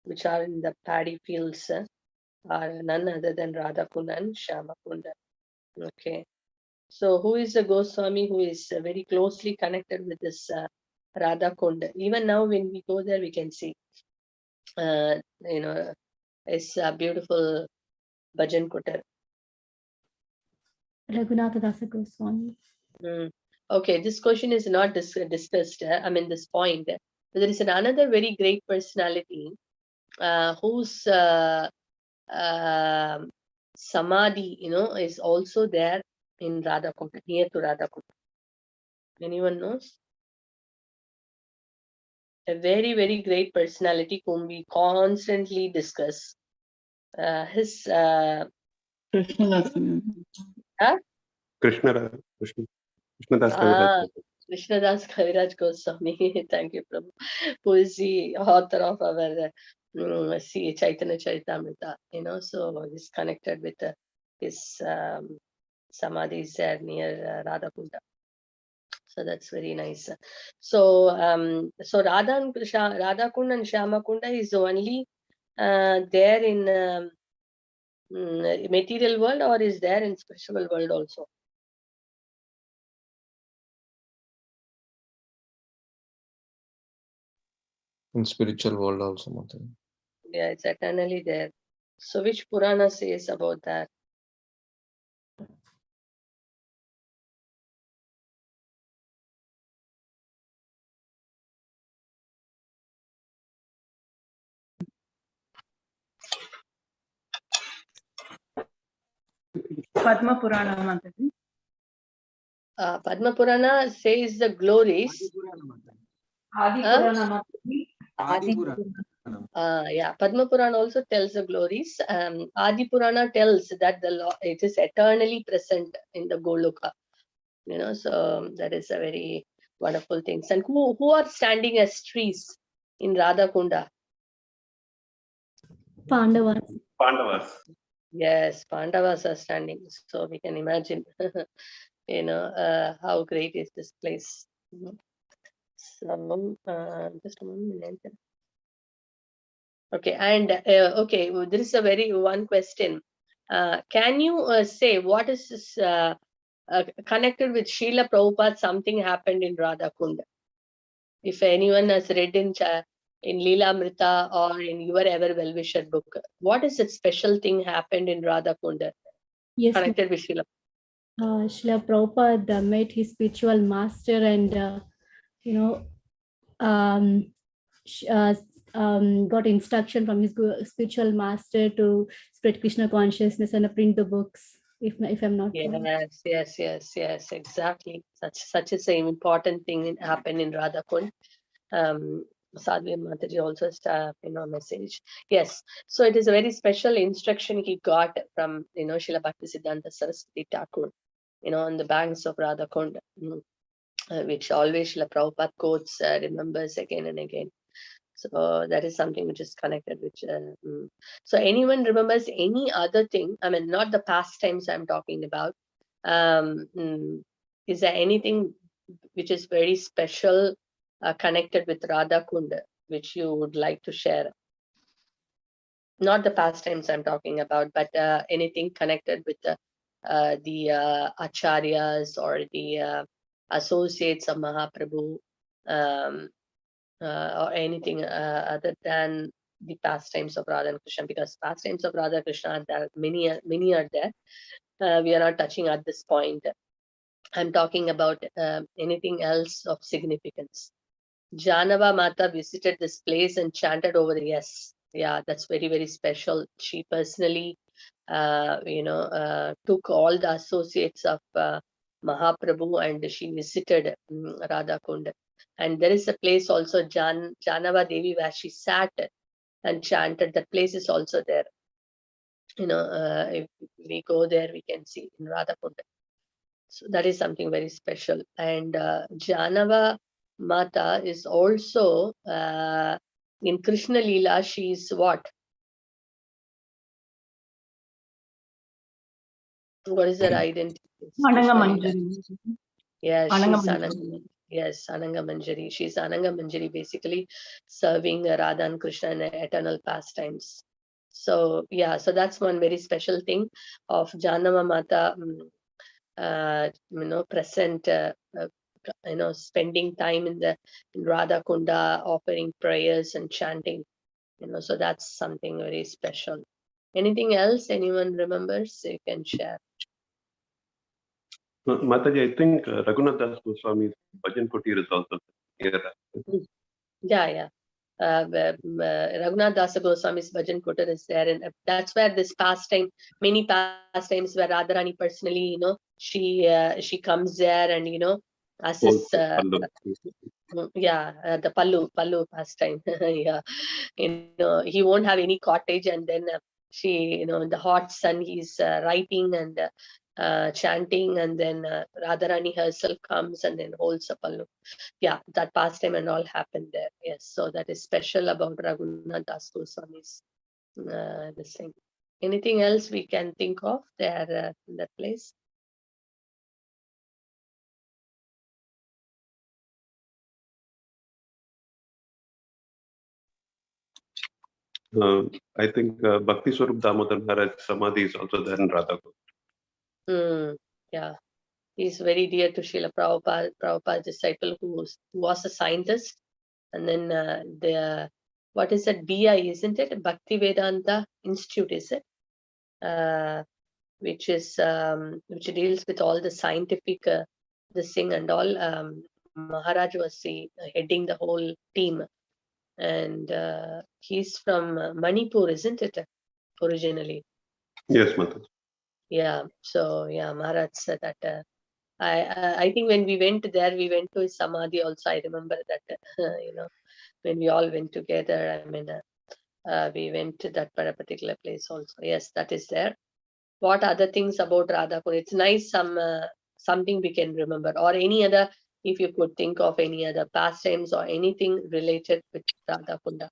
which are in the paddy fields are none other than Radha Kunda and Shama Kunda. Okay, so who is the Goswami who is very closely connected with this Radha Kunda? Even now, when we go there, we can see, it's a beautiful bhajan kutter. Raghunatha Dasa Goswami. Okay, this question is not discussed. I mean, this point. But there is another very great personality whose samadhi, is also there in Radha Kunda, near to Radha Kunda. Anyone knows? A very, very great personality whom we constantly discuss. His Krishnadas Kaviraj. Krishnadas Kaviraj Goswami. Thank you, Prabhu. Who is the author of our Chaitanya Charitamrita. So he's connected with his samadhi is there near Radha Kunda. So that's very nice. So Radha Kunda and Shama Kunda is only there in material world, or is there in spiritual world also? In spiritual world also, Mataji. Yeah, it's eternally there. So which Purana says about that? Padma Purana, Mataji. Padma Purana says the glories. Adi Purana, Mataji. Adi Purana. Yeah, Padma Purana also tells the glories. Adi Purana tells that it is eternally present in the Goloka. So that is a very wonderful thing. And who are standing as trees in Radha Kunda? Pandavas. Pandavas. Yes, Pandavas are standing. So we can imagine, how great is this place. So just a moment. Okay, and okay, there is a one question. Can you say what is this connected with Srila Prabhupada? Something happened in Radha Kunda. If anyone has read in Leela Amrita or in your Ever Well-Wisher book, what is that special thing happened in Radha Kunda Yes, connected with Srila? Srila Prabhupada met his spiritual master and, um, got instruction from his spiritual master to spread Krishna consciousness and print the books. If I'm not wrong. Yes, exactly. Such is an important thing happened in Radha Kund. Sadhvi Mataji also message. Yes, so it is a very special instruction he got from Srila Bhaktisiddhanta Saraswati Thakur, on the banks of Radha Kund, which always Srila Prabhupada quotes, remembers again and again. So that is something which is connected with. So anyone remembers any other thing? I mean, not the pastimes I'm talking about. Is there anything which is very special connected with Radha Kunda, which you would like to share? Not the pastimes I'm talking about, but anything connected with the acharyas or the associates of Mahaprabhu. Or anything other than the pastimes of Radha and Krishna, because pastimes of Radha and Krishna, there are many are there. We are not touching at this point. I'm talking about anything else of significance. Janava Mata visited this place and chanted over the yes. Yeah, that's very, very special. She personally, took all the associates of Mahaprabhu and she visited Radha Kund. And there is a place also, Janava Devi, where she sat and chanted. That place is also there. If we go there, we can see in Radha Kund. So that is something very special. And Janava Mata is also in Krishna Leela. She's what? What is her identity? Ananga Manjari. Yeah, Ananga she's Manjari. Ananga. Yes, Ananga Manjari. She's Ananga Manjari, basically serving Radha and Krishna in eternal pastimes. So yeah, so that's one very special thing of Janava Mata. Present. Spending time in Radha Kunda, offering prayers and chanting. So that's something very special. Anything else anyone remembers? You can share. Mataji, I think Raghunath Das Goswami's Bhajan Kutir is also here. Yeah. Raghunath Dasa Goswami's Bhajan Kutir is there, and that's where this pastime, many pastimes where Radharani personally, she comes there and assists. The Pallu pastime. Yeah, he won't have any cottage, and then she, in the hot sun, he's writing and chanting, and then Radharani herself comes and then holds a pallu. Yeah, that pastime and all happened there. Yes, so that is special about Raghunath Das Goswami's this thing. Anything else we can think of there in that place? I think Bhakti Swarup Damodar Maharaj Samadhi is also there in Radha Kund. Yeah, he's very dear to Srila Prabhupada, Prabhupada's disciple who was a scientist. And then what is that? BI, isn't it? Bhakti Vedanta Institute, is it? Which deals with all the scientific this thing and all. Maharaj was heading the whole team, and he's from Manipur, isn't it? Originally. Yes, Mataji. Yeah. So yeah, Maharaj said that. I think when we went there, we went to his samadhi also. I remember that. When we all went together. I mean, we went to that particular place also. Yes, that is there. What other things about Radha Kunda? It's nice, something we can remember, or any other, if you could think of any other pastimes or anything related with Radha Kunda.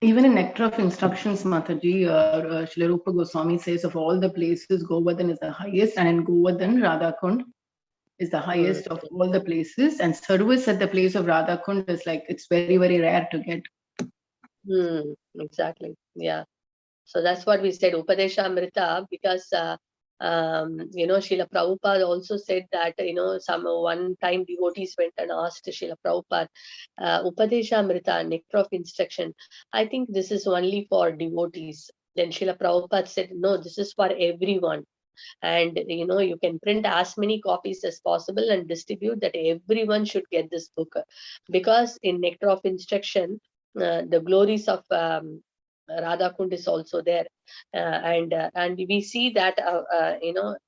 Even in Nectar of Instructions, Mataji, Srila Rupa Goswami says of all the places, Govardhan is the highest, and in Govardhan, Radhakund is the highest of all the places. And service at the place of Radhakund is like, it's very, very rare to get. Exactly. Yeah. So that's what we said, Upadesha Amrita, because Srila Prabhupada also said that, one time devotees went and asked Srila Prabhupada, Upadesha Amrita, nectar of instruction, I think this is only for devotees. Then Srila Prabhupada said, no, this is for everyone. And you can print as many copies as possible and distribute, that everyone should get this book, because in nectar of instruction, the glories of Radha Kund is also there, and we see that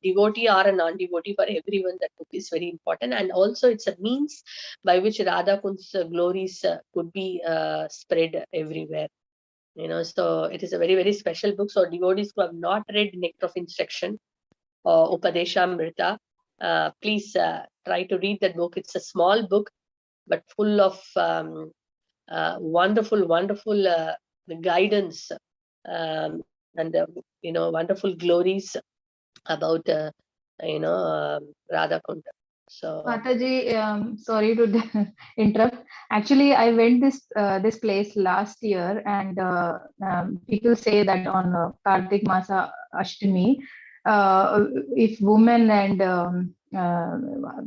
devotee or a non-devotee, for everyone that book is very important, and also it's a means by which Radha Kund's glories could be spread everywhere. So it is a very, very special book. So devotees who have not read nectar of instruction or Upadeshamrita, please try to read that book. It's a small book, but full of wonderful guidance, and wonderful glories about Radha Kunda. So Mataji, sorry to interrupt. Actually, I went this place last year, and people say that on Kartik Masa Ashtami, if women and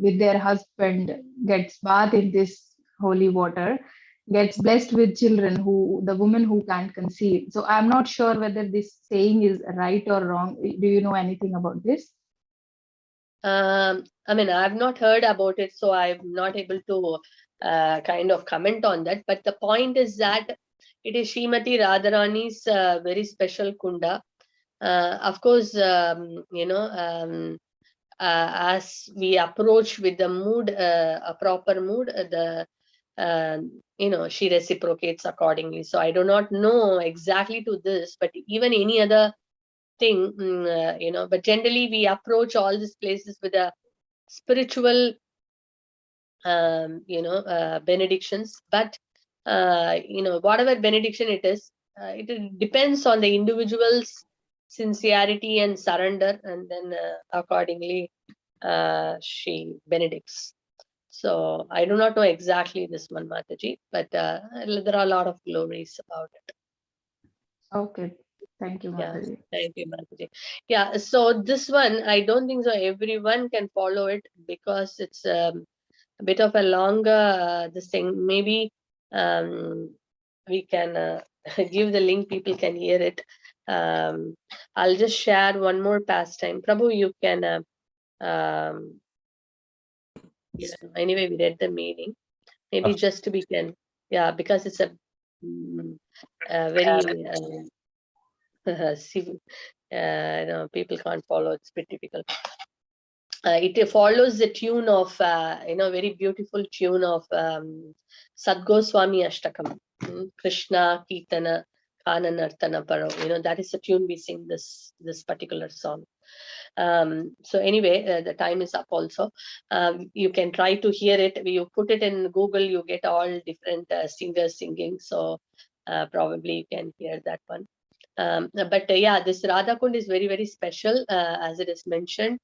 with their husband gets bath in this holy water, gets blessed with children, the woman who can't conceive. So I'm not sure whether this saying is right or wrong. Do you know anything about this? I mean, I've not heard about it, so I'm not able to kind of comment on that. But the point is that it is Srimati Radharani's very special Kunda. Of course, as we approach with the mood, a proper mood, she reciprocates accordingly. So I do not know exactly to this, but even any other thing, but generally we approach all these places with a spiritual, benedictions. But whatever benediction it is, it depends on the individual's sincerity and surrender, and then accordingly she benedicts. So I do not know exactly this one, Mataji, but there are a lot of glories about it. Okay. Thank you, Yeah, Mataji. thank you, Mataji. Yeah, so this one, I don't think so everyone can follow it, because it's a bit of a longer this thing. Maybe we can give the link, people can hear it. I'll just share one more pastime. Prabhu, you can anyway, we read the meaning. Maybe just we can, yeah, because it's a very people can't follow. It's pretty difficult. It follows the tune of very beautiful tune of Sadgoswami Ashtakam, Krishna Kirtana Kananartana Paro. That is the tune we sing this particular song. So anyway, the time is up also. You can try to hear it. You put it in Google, you get all different singers singing. So probably you can hear that one. But yeah, this Radha Kund is very, very special, as it is mentioned.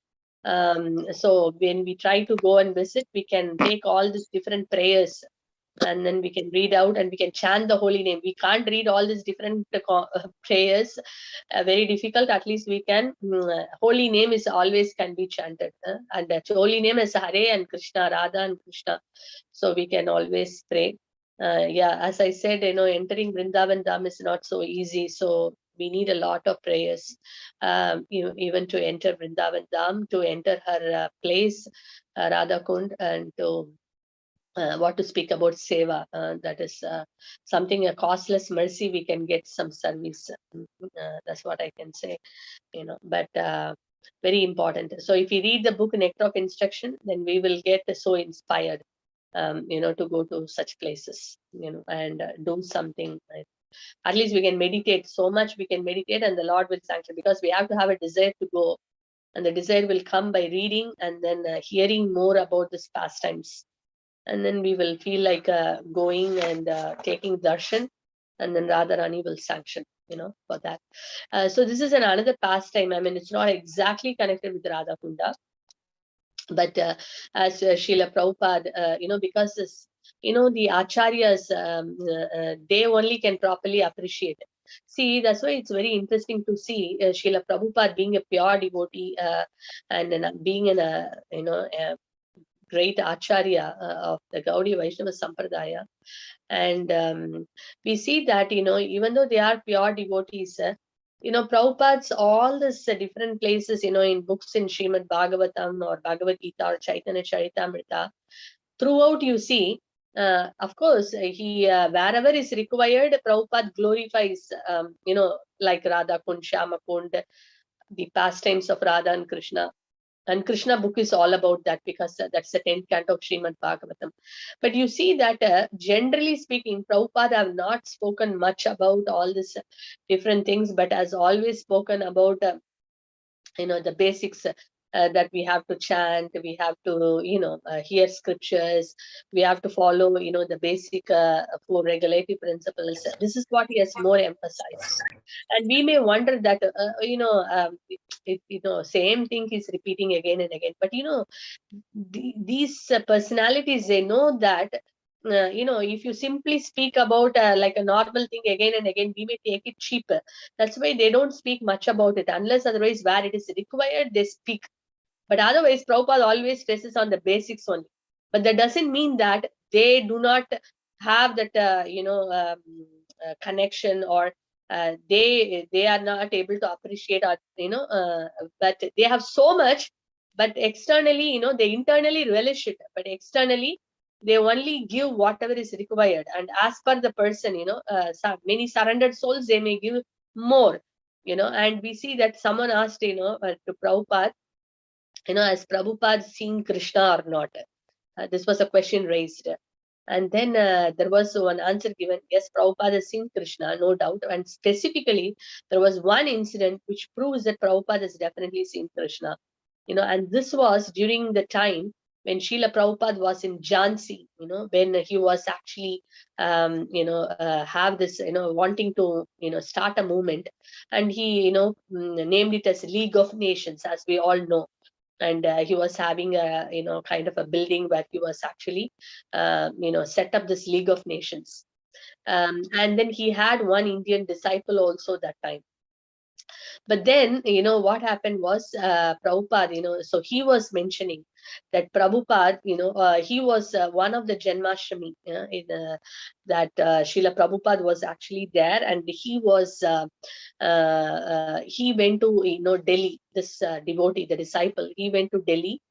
So when we try to go and visit, we can take all these different prayers, and then we can read out and we can chant the holy name. We can't read all these different prayers, very difficult. At least we can, holy name is always can be chanted, and that holy name is Hare and Krishna, Radha and Krishna. So we can always pray. Yeah, as I said, entering Vrindavan Dham is not so easy. So we need a lot of prayers, even to enter Vrindavan Dham, to enter her place, Radha Kund, and to what to speak about seva. That is something, a costless mercy. We can get some service. That's what I can say, but very important. So if we read the book Nectar of Instruction, then we will get so inspired, to go to such places, and do something. Right? at least we can meditate so much, we can meditate, and the Lord will sanction, because we have to have a desire to go. And the desire will come by reading and then hearing more about these pastimes. And then we will feel like going and taking darshan, and then Radharani will sanction, for that. So this is another pastime. I mean, it's not exactly connected with Radha Kunda, but as Srila Prabhupada, because this, the acharyas, they only can properly appreciate it. See, that's why it's very interesting to see Srila Prabhupada being a pure devotee and being in a, a great acharya of the Gaudiya Vaishnava Sampradaya. And we see that, even though they are pure devotees, Prabhupada's all these different places, in books in Srimad Bhagavatam or Bhagavad Gita or Chaitanya Charitamrita, throughout you see, of course, he wherever is required, Prabhupada glorifies, like Radha Kund, Shyama Kund, the pastimes of Radha and Krishna. And Krishna book is all about that, because that's the 10th canto of Srimad Bhagavatam. But you see that generally speaking, Prabhupada have not spoken much about all these different things, but has always spoken about the basics, that we have to chant, we have to hear scriptures, we have to follow the basic 4 regulative principles. This is what he has more emphasized. And we may wonder that same thing is repeating again and again. But these personalities, they know that if you simply speak about like a normal thing again and again, we may take it cheaper. That's why they don't speak much about it, unless otherwise where it is required, they speak. But otherwise, Prabhupada always stresses on the basics only. But that doesn't mean that they do not have that connection, or they are not able to appreciate, or but they have so much. But externally, they internally relish it, but externally they only give whatever is required. And as per the person, many surrendered souls, they may give more, and we see that someone asked, to Prabhupada, has Prabhupada seen Krishna or not? This was a question raised. And then there was one answer given. Yes, Prabhupada has seen Krishna, no doubt. And specifically, there was one incident which proves that Prabhupada has definitely seen Krishna. And this was during the time when Srila Prabhupada was in Jhansi, when he was actually, have this, wanting to, start a movement. And he, named it as League of Nations, as we all know. And he was having a kind of a building where he was actually set up this League of Nations, and then he had one Indian disciple also that time. But then what happened was, Prabhupada, so he was mentioning that Prabhupada, he was one of the Janmashtami that Srila Prabhupada was actually there, and he was he went to Delhi. This devotee, the disciple, he went to Delhi,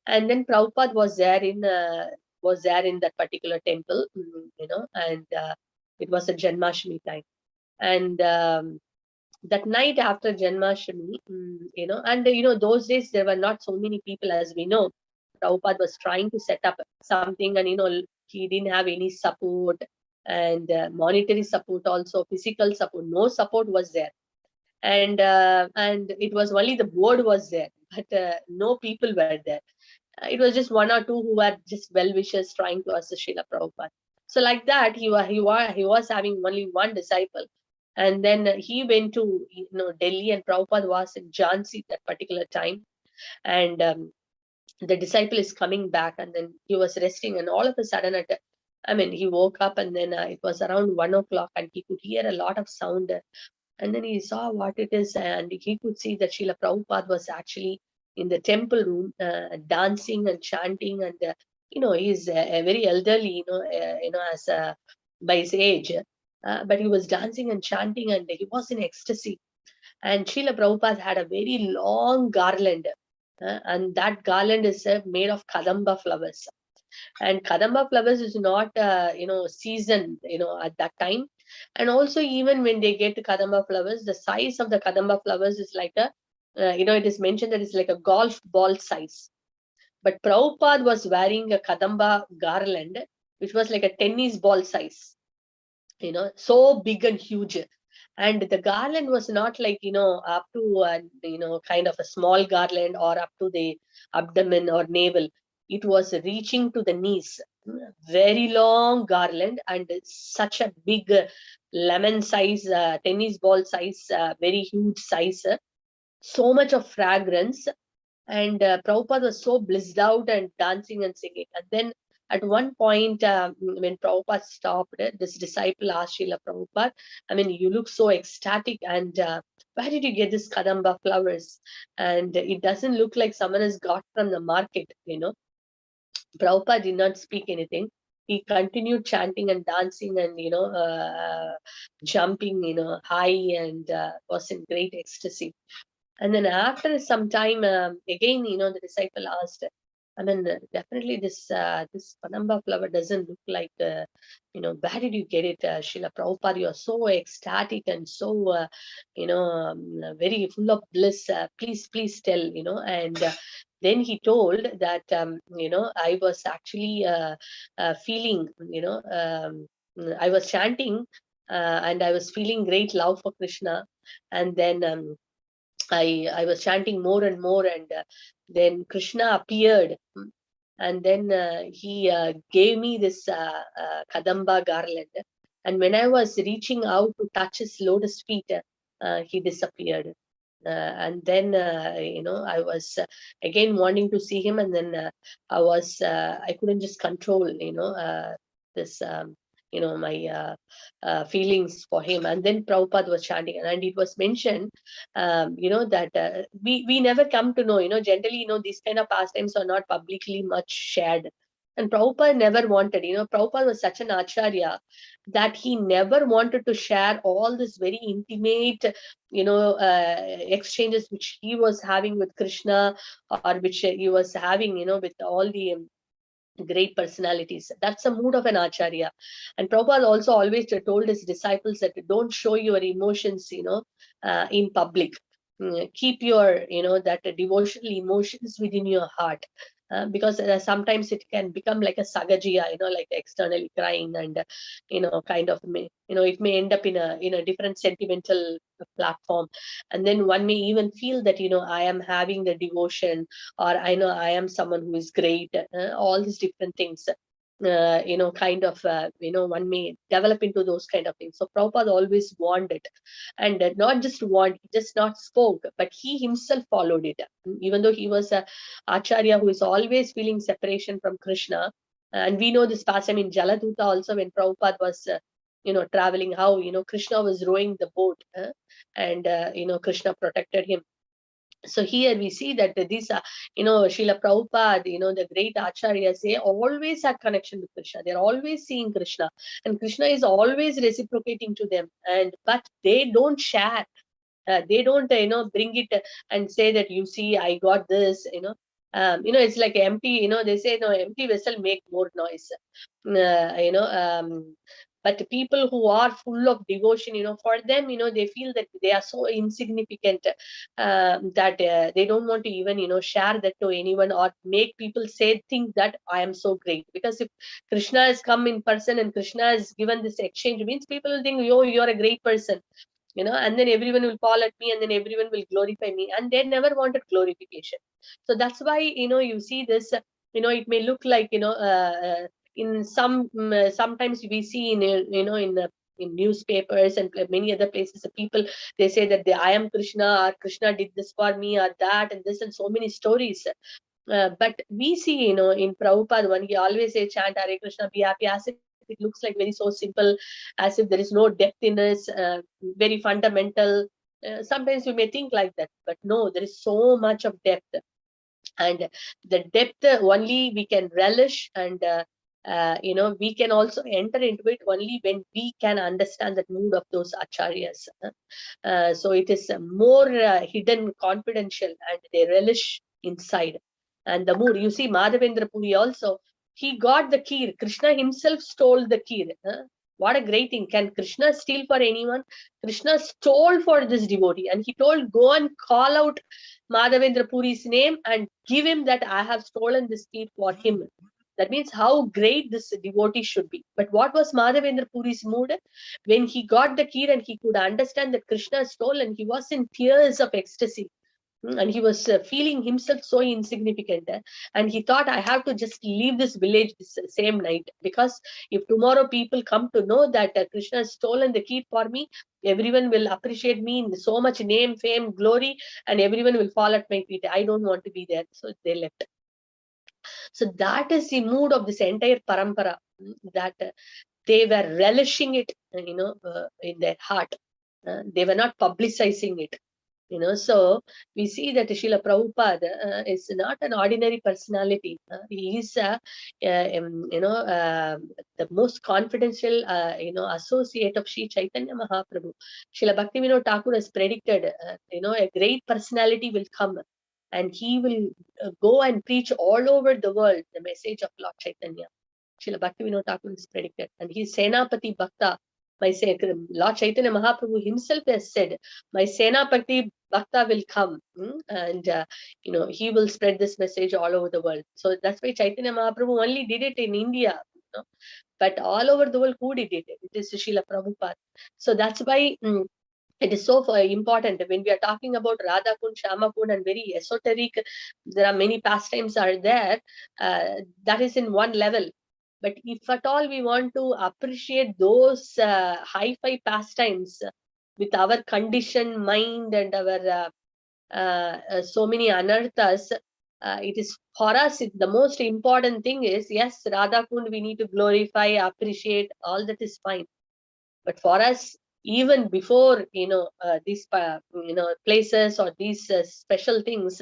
and then Prabhupada was there in that particular temple, and it was a Janmashtami time, and that night after Janmashtami, and those days there were not so many people, as we know. Prabhupada was trying to set up something, and he didn't have any support, and monetary support also, physical support, no support was there, and it was only the board was there, but no people were there. It was just 1 or 2 who were just well-wishers trying to assist Srila Prabhupada. So like that, he was having only one disciple. And then he went to Delhi, and Prabhupada was in Jhansi that particular time. And the disciple is coming back, and then he was resting, and all of a sudden, he woke up, and then it was around 1 o'clock, and he could hear a lot of sound. And then he saw what it is, and he could see that Srila Prabhupada was actually in the temple room, dancing and chanting, and he's a very elderly, as by his age, but he was dancing and chanting, and he was in ecstasy. And Srila Prabhupada had a very long garland, and that garland is made of kadamba flowers. And kadamba flowers is not season at that time. And also, even when they get kadamba flowers, the size of the kadamba flowers is like a it is mentioned that it's like a golf ball size. But Prabhupada was wearing a kadamba garland which was like a tennis ball size, so big and huge. And the garland was not like, up to, kind of a small garland or up to the abdomen or navel. It was reaching to the knees. Very long garland and such a big lemon size, tennis ball size, very huge size. So much of fragrance. And Prabhupada was so blissed out and dancing and singing. And then at one point, when Prabhupada stopped, this disciple asked Srila Prabhupada, I mean, you look so ecstatic, and where did you get this kadamba flowers? And it doesn't look like someone has got from the market, Prabhupada did not speak anything. He continued chanting and dancing and, jumping, high, and was in great ecstasy. And then after some time, again, the disciple asked, I mean, definitely this Padamba flower doesn't look like, where did you get it, Srila Prabhupada? You are so ecstatic and so, very full of bliss. Please tell, and then he told that, I was actually feeling, I was chanting and I was feeling great love for Krishna. And then I was chanting more and more, and then Krishna appeared, and then he gave me this kadamba garland. And when I was reaching out to touch his lotus feet, he disappeared. And then I was again wanting to see him, and then I couldn't just control this my feelings for him. And then Prabhupada was chanting, and it was mentioned that we never come to know, generally, these kind of pastimes are not publicly much shared. And Prabhupada never wanted, Prabhupada was such an acharya that he never wanted to share all this very intimate, exchanges which he was having with Krishna, or which he was having, with all the great personalities. That's the mood of an acharya. And Prabhupada also always told his disciples that don't show your emotions, in public. Keep your, that devotional emotions within your heart. Because sometimes it can become like a sagajiya, like externally crying, and kind of it may end up in a different sentimental platform. And then one may even feel that I am having the devotion, or I know I am someone who is great, all these different things. Kind of, one may develop into those kind of things. So Prabhupada always warned it, and not just warned, he just not spoke, but he himself followed it. Even though he was a acharya who is always feeling separation from Krishna. And we know this pastime in Jaladuta also, when Prabhupada was traveling, how Krishna was rowing the boat, and Krishna protected him. So here we see that these Srila Prabhupada, the great acharyas, they always have connection with Krishna. They're always seeing Krishna, and Krishna is always reciprocating to them. But they don't share. They don't bring it and say that, you see, I got this. It's like empty. They say, no, empty vessel make more noise. But people who are full of devotion, for them, they feel that they are so insignificant, that they don't want to even share that to anyone, or make people think that I am so great. Because if Krishna has come in person and Krishna has given this exchange, means people will think, yo, you're a great person, and then everyone will fall at me, and then everyone will glorify me, and they never wanted glorification. So that's why you see this, it may look like in sometimes we see in newspapers and many other places, people, they say that I am Krishna, or Krishna did this for me, or that, and this, and so many stories. But we see, in Prabhupada, one, he always say, chant Hare Krishna, be happy, as if it looks like very so simple, as if there is no depth in this, very fundamental. Sometimes we may think like that, but no, there is so much of depth. And the depth only we can relish, and we can also enter into it only when we can understand the mood of those acharyas. So it is more hidden, confidential, and they relish inside. And the mood, you see, Madhavendra Puri also, he got the kheer. Krishna himself stole the kheer. What a great thing. Can Krishna steal for anyone? Krishna stole for this devotee, and he told, go and call out Madhavendra Puri's name and give him that I have stolen this kheer for him. That means how great this devotee should be. But what was Madhavendra Puri's mood? When he got the kheer and he could understand that Krishna stole, and he was in tears of ecstasy. And he was feeling himself so insignificant, and he thought, I have to just leave this village this same night, because if tomorrow people come to know that Krishna has stolen the key for me, everyone will appreciate me in so much name, fame, glory, and everyone will fall at my feet. I don't want to be there. So they left. So that is the mood of this entire parampara, that they were relishing it, in their heart. They were not publicizing it. So we see that Srila Prabhupada is not an ordinary personality. He is, the most confidential, associate of Sri Chaitanya Mahaprabhu. Srila Bhaktivinoda Thakur has predicted, a great personality will come, and he will go and preach all over the world the message of Lord Chaitanya. Srila Bhaktivinoda Thakur is predicted, and he is Senapati Bhakta. Lord Chaitanya Mahaprabhu himself has said, my Senapati Bhakta will come, and he will spread this message all over the world. So that's why Chaitanya Mahaprabhu only did it in India, but all over the world, who did it? It is Srila Prabhupada. So that's why it is so important when we are talking about Radha Kund, Shama Kund, and very esoteric. There are many pastimes are there. That is in one level. But if at all we want to appreciate those hi-fi pastimes with our conditioned mind and our so many anarthas, it is for us, the most important thing is, yes, Radha Kund, we need to glorify, appreciate, all that is fine. But for us, even before, these, places or these special things,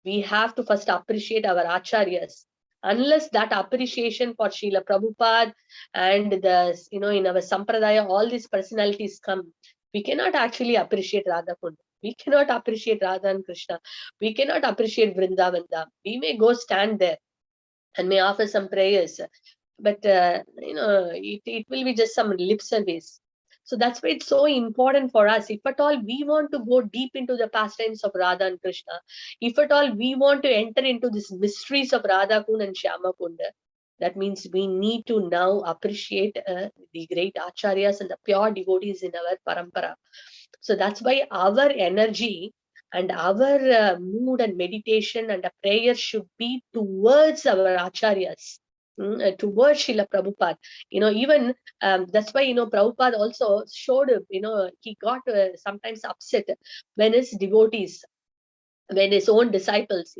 we have to first appreciate our acharyas. Unless that appreciation for Srila Prabhupada and the, in our sampradaya, all these personalities come, we cannot actually appreciate Radha Kund. We cannot appreciate Radha and Krishna. We cannot appreciate Vrindavan Dham. We may go stand there and may offer some prayers, but it will be just some lip service. So that's why it's so important for us. If at all we want to go deep into the pastimes of Radha and Krishna, if at all we want to enter into these mysteries of Radha Kund and Shyama Kund, that means we need to now appreciate the great acharyas and the pure devotees in our parampara. So that's why our energy and our mood and meditation and a prayer should be towards our acharyas, towards Srila Prabhupada. Even that's why, Prabhupada also showed, he got sometimes upset when his devotees, when his own disciples,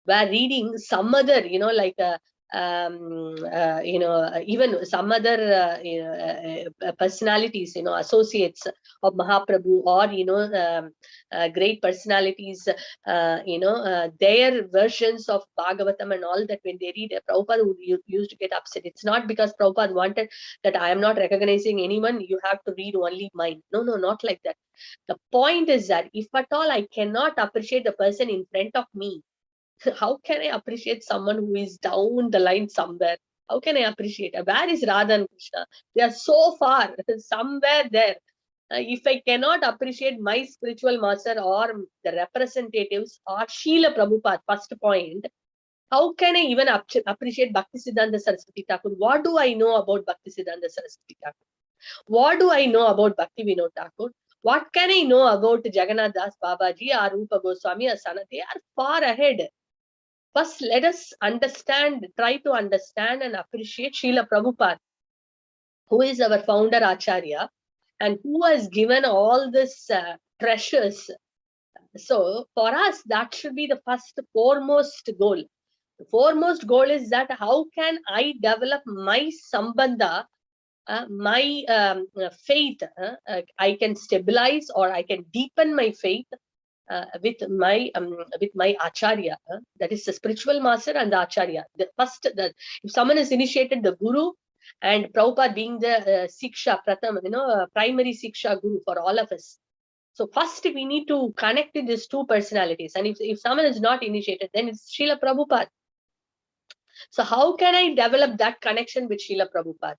were reading some other, like even some other personalities, associates of Mahaprabhu, or great personalities, their versions of Bhagavatam and all that. When they read, Prabhupada used to get upset. It's not because Prabhupada wanted that I am not recognizing anyone, you have to read only mine. No, not like that. The point is that if at all I cannot appreciate the person in front of me, how can I appreciate someone who is down the line somewhere? How can I appreciate? Where is Radha and Krishna? They are so far, somewhere there. If I cannot appreciate my spiritual master or the representatives or Srila Prabhupada, first point, how can I even appreciate Bhaktisiddhanta Saraswati Thakur? What do I know about Bhaktisiddhanta Saraswati Thakur? What do I know about Bhaktivinoda Thakur? What can I know about Jagannath Das Babaji or Rupa Goswami or Sanat? They are far ahead. First, let us try to understand and appreciate Srila Prabhupada, who is our founder Acharya, and who has given all this treasures. So for us, that should be the first foremost goal. The foremost goal is that how can I develop my sambandha, my faith, I can stabilize or I can deepen my faith with my acharya, that is the spiritual master and the acharya. If someone is initiated, the guru, and Prabhupada being the siksha pratham, primary siksha guru for all of us. So first we need to connect with these two personalities, and if someone is not initiated, then it's Srila Prabhupada. So how can I develop that connection with Srila Prabhupada?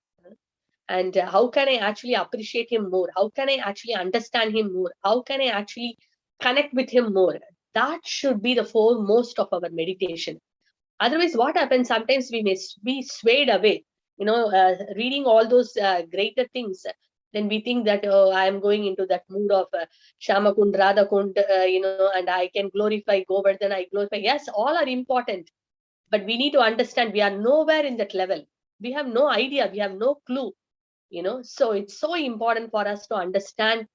And how can I actually appreciate him more? How can I actually understand him more? How can I actually connect with him more? That should be the foremost of our meditation. Otherwise, what happens? Sometimes we may be swayed away, reading all those greater things. Then we think that, oh, I am going into that mood of Shamakund, Radhakund, and I can glorify Govardhan, I glorify. Yes, all are important. But we need to understand we are nowhere in that level. We have no idea. We have no clue. So it's so important for us to understand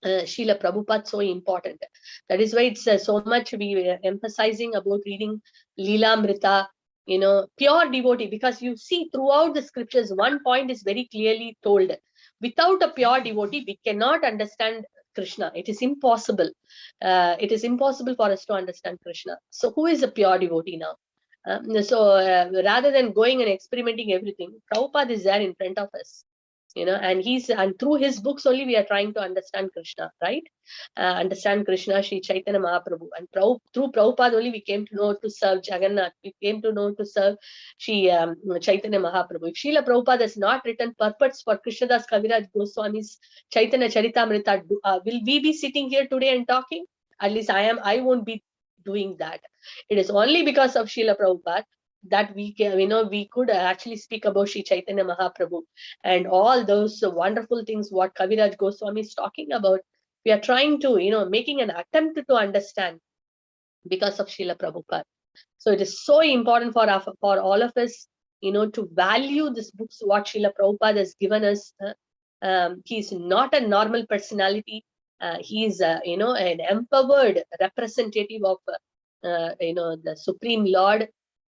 Srila Prabhupada, so important. That is why it's so much we are emphasizing about reading Leelamrita, pure devotee, because you see throughout the scriptures, one point is very clearly told. Without a pure devotee, we cannot understand Krishna. It is impossible. It is impossible for us to understand Krishna. So who is a pure devotee now? Rather than going and experimenting everything, Prabhupada is there in front of us. And through his books only we are trying to understand Krishna, right? Understand Krishna, Sri Chaitanya Mahaprabhu. And through Prabhupada only we came to know to serve Jagannath. We came to know to serve Sri Chaitanya Mahaprabhu. If Srila Prabhupada has not written purports for Krishnadas Kaviraj Goswami's Chaitanya Charitamrita, will we be sitting here today and talking? At least I won't be doing that. It is only because of Srila Prabhupada that we can, we could actually speak about Sri Chaitanya Mahaprabhu and all those wonderful things what Kaviraj Goswami is talking about. We are trying to, making an attempt to understand because of Srila Prabhupada. So it is so important for all of us, to value these books what Srila Prabhupada has given us. He is not a normal personality. He is, an empowered representative of, the Supreme Lord,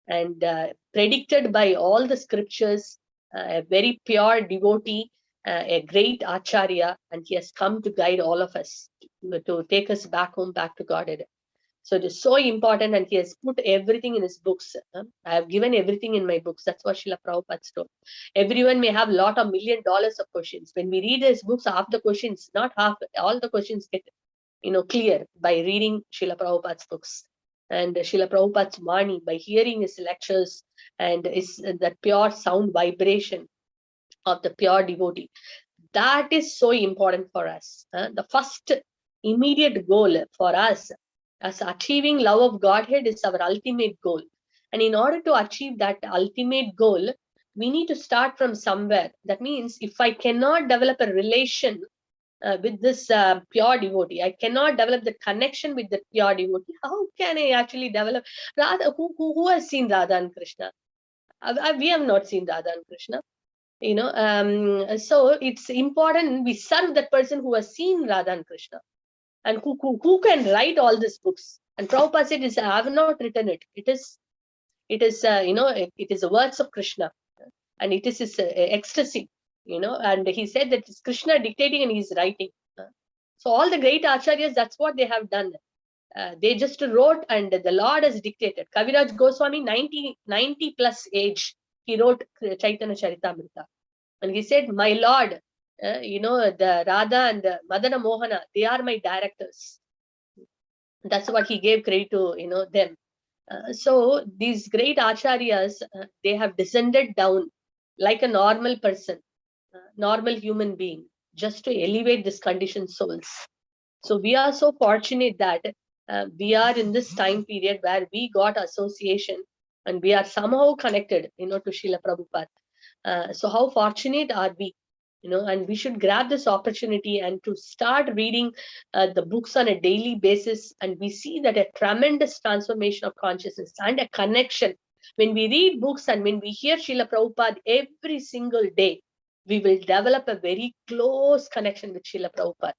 and predicted by all the scriptures, a very pure devotee, a great acharya, and he has come to guide all of us, to take us back home, back to Godhead. So it is so important, and he has put everything in his books. I have given everything in my books. That's what Srila Prabhupada told. Everyone may have lot of $1 million of questions. When we read his books, half the questions, not half, all the questions get clear by reading Srila Prabhupada's books. And Srila Prabhupada's Vani, by hearing his lectures and that pure sound vibration of the pure devotee. That is so important for us. The first immediate goal for us as achieving love of Godhead is our ultimate goal. And in order to achieve that ultimate goal, we need to start from somewhere. That means if I cannot develop a relation with this pure devotee, I cannot develop the connection with the pure devotee, how can I actually develop Radha? Who has seen Radha and Krishna? We have not seen Radha and Krishna. So it's important we serve that person who has seen Radha and Krishna, and who can write all these books. And Prabhupada said, I have not written it. It is the words of Krishna, and it is his ecstasy, and he said that it's Krishna dictating and he's writing. So all the great acharyas, that's what they have done. They just wrote and the Lord has dictated. Kaviraj Goswami, 90 plus age, he wrote Chaitanya Charitamrita. And he said, my Lord, the Radha and the Madana Mohana, they are my directors. That's what he gave credit to, them. So these great acharyas, they have descended down like a normal person, normal human being, just to elevate this conditioned souls. So we are so fortunate that we are in this time period where we got association and we are somehow connected, to Srila Prabhupada. So how fortunate are we? And we should grab this opportunity and to start reading the books on a daily basis. And we see that a tremendous transformation of consciousness and a connection. When we read books and when we hear Srila Prabhupada every single day, we will develop a very close connection with Srila Prabhupada.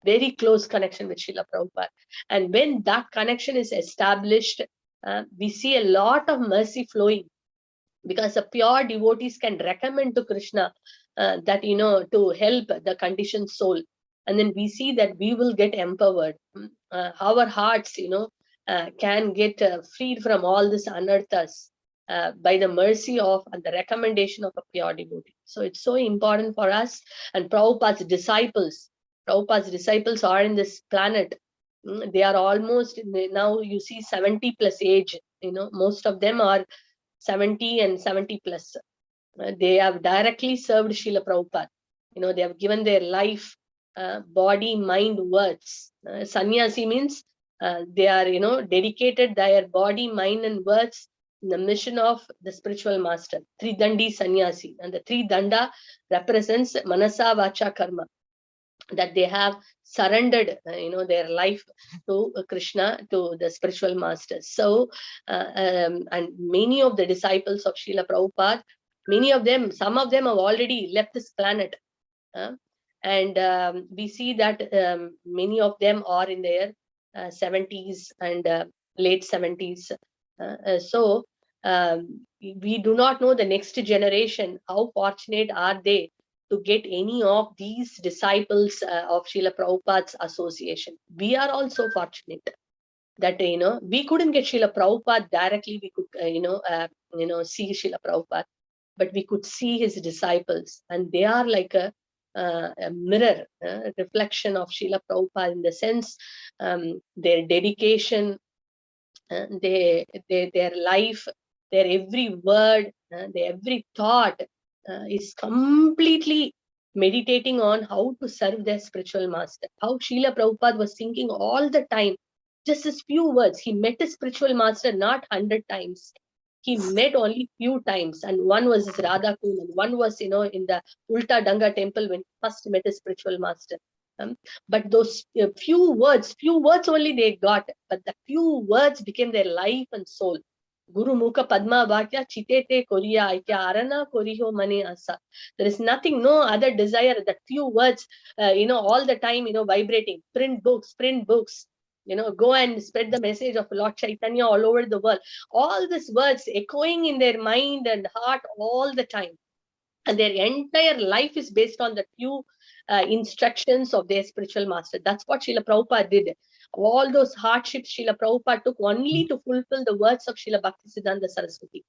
Very close connection with Srila Prabhupada. And when that connection is established, we see a lot of mercy flowing, because the pure devotees can recommend to Krishna that, to help the conditioned soul. And then we see that we will get empowered. Our hearts, can get freed from all this anarthas by the mercy of and the recommendation of a pure devotee. So it's so important for us. And Prabhupada's disciples are in this planet. They are almost, now you see 70 plus age, most of them are 70 and 70 plus. They have directly served Srila Prabhupada. They have given their life, body, mind, words. Sannyasi means they are, dedicated their body, mind, and words the mission of the spiritual master, Tridandi Sannyasi. And the Tridanda represents Manasa, Vacha, Karma, that they have surrendered, their life to Krishna, to the spiritual masters. So, and many of the disciples of Srila Prabhupada, some of them have already left this planet. And we see that many of them are in their 70s and late 70s. So we do not know the next generation, how fortunate are they to get any of these disciples of Srila Prabhupada's association. We are also fortunate that we couldn't get Srila Prabhupada directly. We could see Srila Prabhupada, but we could see his disciples, and they are like a mirror, reflection of Srila Prabhupada, in the sense their dedication, their life, their every word, their every thought is completely meditating on how to serve their spiritual master. How Srila Prabhupada was thinking all the time, just as few words. He met his spiritual master not 100 times. He met only few times, and one was his Radha Kunda, and one was in the Ulta Danga temple when he first met his spiritual master. But those few words only they got, but the few words became their life and soul. Guru Mukha Padma Vakya Chitete Koriya Aikya Arana Koriho Mane Asa. There is nothing, no other desire. That few words, all the time, vibrating. Print books. Go and spread the message of Lord Chaitanya all over the world. All these words echoing in their mind and heart all the time. And their entire life is based on the few instructions of their spiritual master. That's what Srila Prabhupada did. All those hardships Srila Prabhupada took only to fulfill the words of Srila Bhaktisiddhanta Saraswati.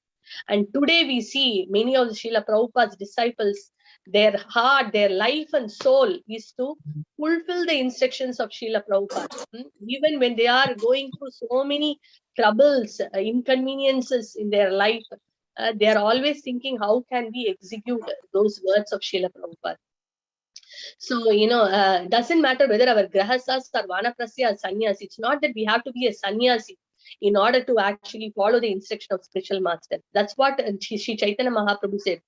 And today we see many of the Srila Prabhupada's disciples, their heart, their life and soul is to fulfill the instructions of Srila Prabhupada. Even when they are going through so many troubles, inconveniences in their life, they are always thinking, how can we execute those words of Srila Prabhupada? So, doesn't matter whether our grahasas or vanaprasya or sannyas. It's not that we have to be a sannyasi in order to actually follow the instruction of spiritual master. That's what Sri Chaitanya Mahaprabhu said.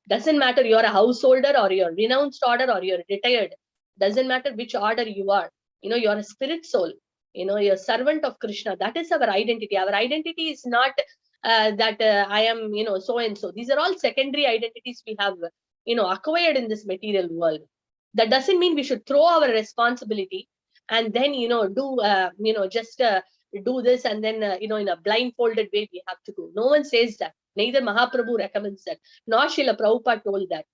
Doesn't matter you're a householder or you're renounced order or you're retired. Doesn't matter which order you are. You're a spirit soul. You're a servant of Krishna. That is our identity. Our identity is not that I am, so and so. These are all secondary identities we have, acquired in this material world. That doesn't mean we should throw our responsibility and then, just do this and then, in a blindfolded way we have to do. No one says that. Neither Mahaprabhu recommends that, nor Srila Prabhupada told that.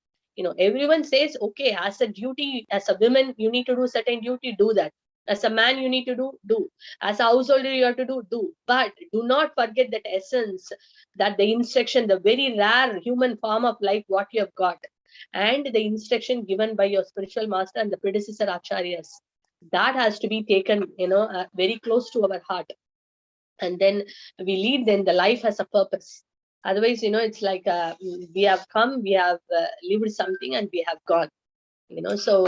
Everyone says, okay, as a duty, as a woman, you need to do certain duty, do that. As a man, you need to do. As a householder, you have to do. But do not forget that essence, that the instruction, the very rare human form of life, what you have got, and the instruction given by your spiritual master and the predecessor acharyas, that has to be taken, very close to our heart. And then we lead, then the life has a purpose. Otherwise, it's like we have come, we have lived something and we have gone. So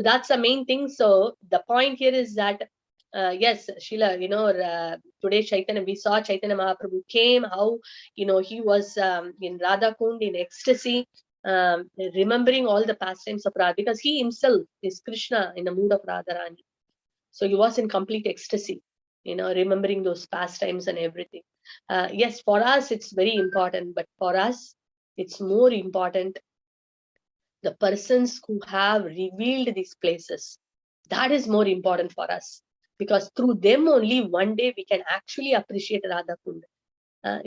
that's the main thing. So the point here is that yes, Srila, today Chaitanya, we saw Chaitanya Mahaprabhu came, how he was in Radha Kund in ecstasy, remembering all the pastimes of Radha, because he himself is Krishna in the mood of Radharani. So he was in complete ecstasy, remembering those pastimes and everything. Yes, for us it's very important, but for us it's more important the persons who have revealed these places. That is more important for us, because through them only one day we can actually appreciate Radha Kunda.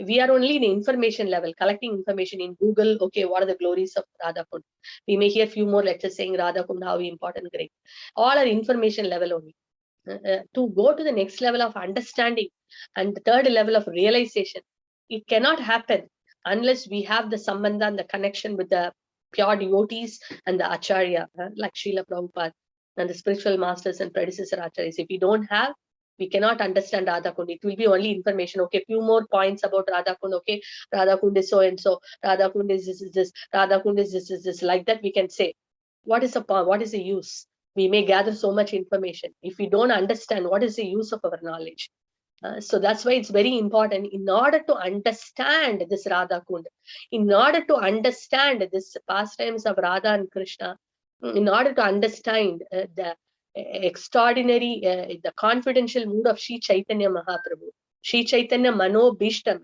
We are only in information level, collecting information in Google. Okay, what are the glories of Radha Kunda? We may hear few more lectures saying Radha Kunda, how important, great. All are information level only. To go to the next level of understanding and the third level of realization, it cannot happen unless we have the sambandha and the connection with the pure devotees and the acharya, like Srila Prabhupada and the spiritual masters and predecessor acharyas. If we don't have, we cannot understand Radha Kund. It will be only information. Okay, few more points about Radha Kund. Okay, Radha Kund is so and so. Radha Kund is this. Radha Kund is this. Like that we can say. What is the use? We may gather so much information. If we don't understand, what is the use of our knowledge? So that's why it's very important, in order to understand this Radha Kunda, in order to understand this pastimes of Radha and Krishna, in order to understand the extraordinary, the confidential mood of Sri Chaitanya Mahaprabhu, Sri Chaitanya Mano Bhishtam,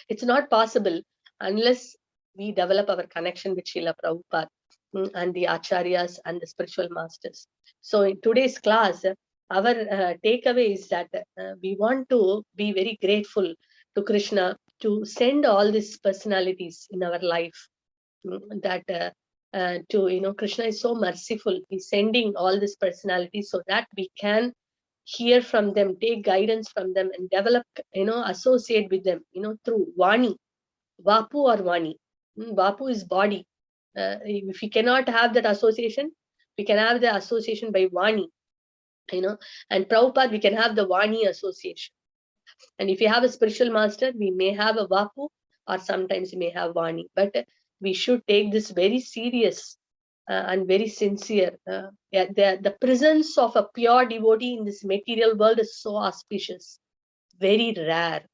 it's not possible unless we develop our connection with Srila Prabhupada and the Acharyas and the spiritual masters. So in today's class, our takeaway is that we want to be very grateful to Krishna to send all these personalities in our life. That Krishna is so merciful. He's sending all these personalities so that we can hear from them, take guidance from them, and develop, associate with them, through Vani, Vapu or Vani. Vapu is body. If we cannot have that association, we can have the association by Vani, and Prabhupada, we can have the Vani association. And if you have a spiritual master, we may have a Vapu, or sometimes we may have Vani. But we should take this very serious and very sincere. The presence of a pure devotee in this material world is so auspicious, very rare.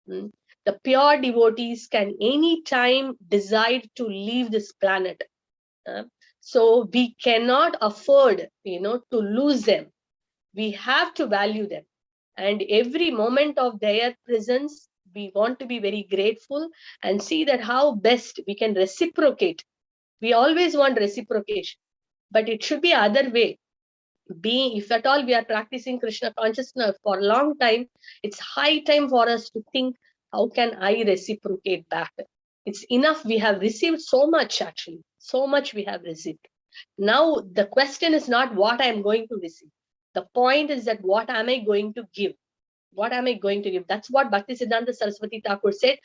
The pure devotees can any time decide to leave this planet. So we cannot afford, to lose them. We have to value them. And every moment of their presence, we want to be very grateful and see that how best we can reciprocate. We always want reciprocation, but it should be other way. If at all we are practicing Krishna consciousness for a long time, it's high time for us to think, how can I reciprocate back? It's enough. We have received so much, actually. So much we have received. Now, the question is not what I am going to receive. The point is that what am I going to give? What am I going to give? That's what Bhaktisiddhanta Saraswati Thakur said.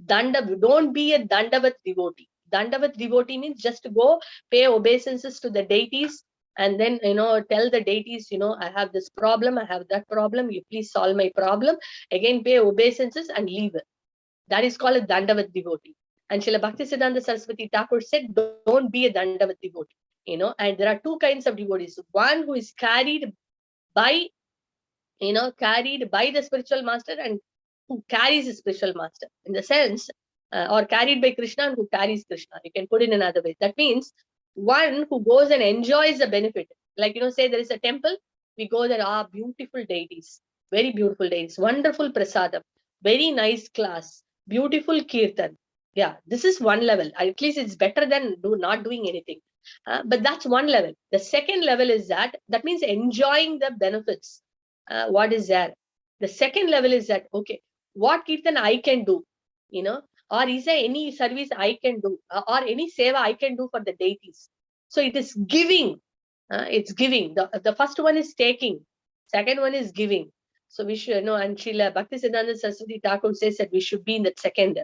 Don't be a Dandavat devotee. Dandavat devotee means just to go pay obeisances to the deities and then, tell the deities, I have this problem, I have that problem, you please solve my problem. Again, pay obeisances and leave it. That is called a Dandavat devotee. And Srila Bhaktisiddhanta Saraswati Thakur said, don't be a Dandavat devotee. And there are two kinds of devotees. One who is carried by the spiritual master, and who carries the spiritual master, in the sense, or carried by Krishna and who carries Krishna. You can put it in another way. That means one who goes and enjoys the benefit. Like, say there is a temple, we go there, beautiful deities, very beautiful deities, wonderful prasadam, very nice class, beautiful kirtan. Yeah, this is one level. At least it's better than not doing anything. But that's one level. The second level is that means enjoying the benefits. What is there? The second level is that, okay, what kirtan I can do, or is there any service I can do, or any seva I can do for the deities? So it is giving. It's giving. The first one is taking. Second one is giving. So we should know, and Srila Bhaktisiddhanta Saraswati Thakur says that we should be in that second.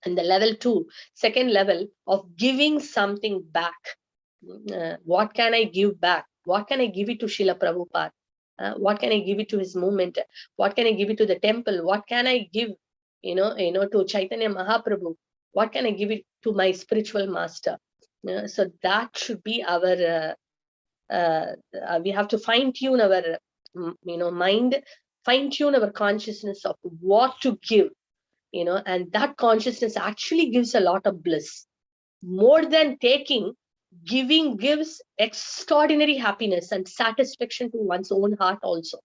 And the level 2, second level of giving something back. What can I give back? What can I give it to Srila Prabhupada? What can I give it to his movement? What can I give it to the temple? What can I give, to Chaitanya Mahaprabhu? What can I give it to my spiritual master? So that should be our, we have to fine tune our, mind, fine tune our consciousness of what to give, and that consciousness actually gives a lot of bliss. More than taking, giving gives extraordinary happiness and satisfaction to one's own heart also.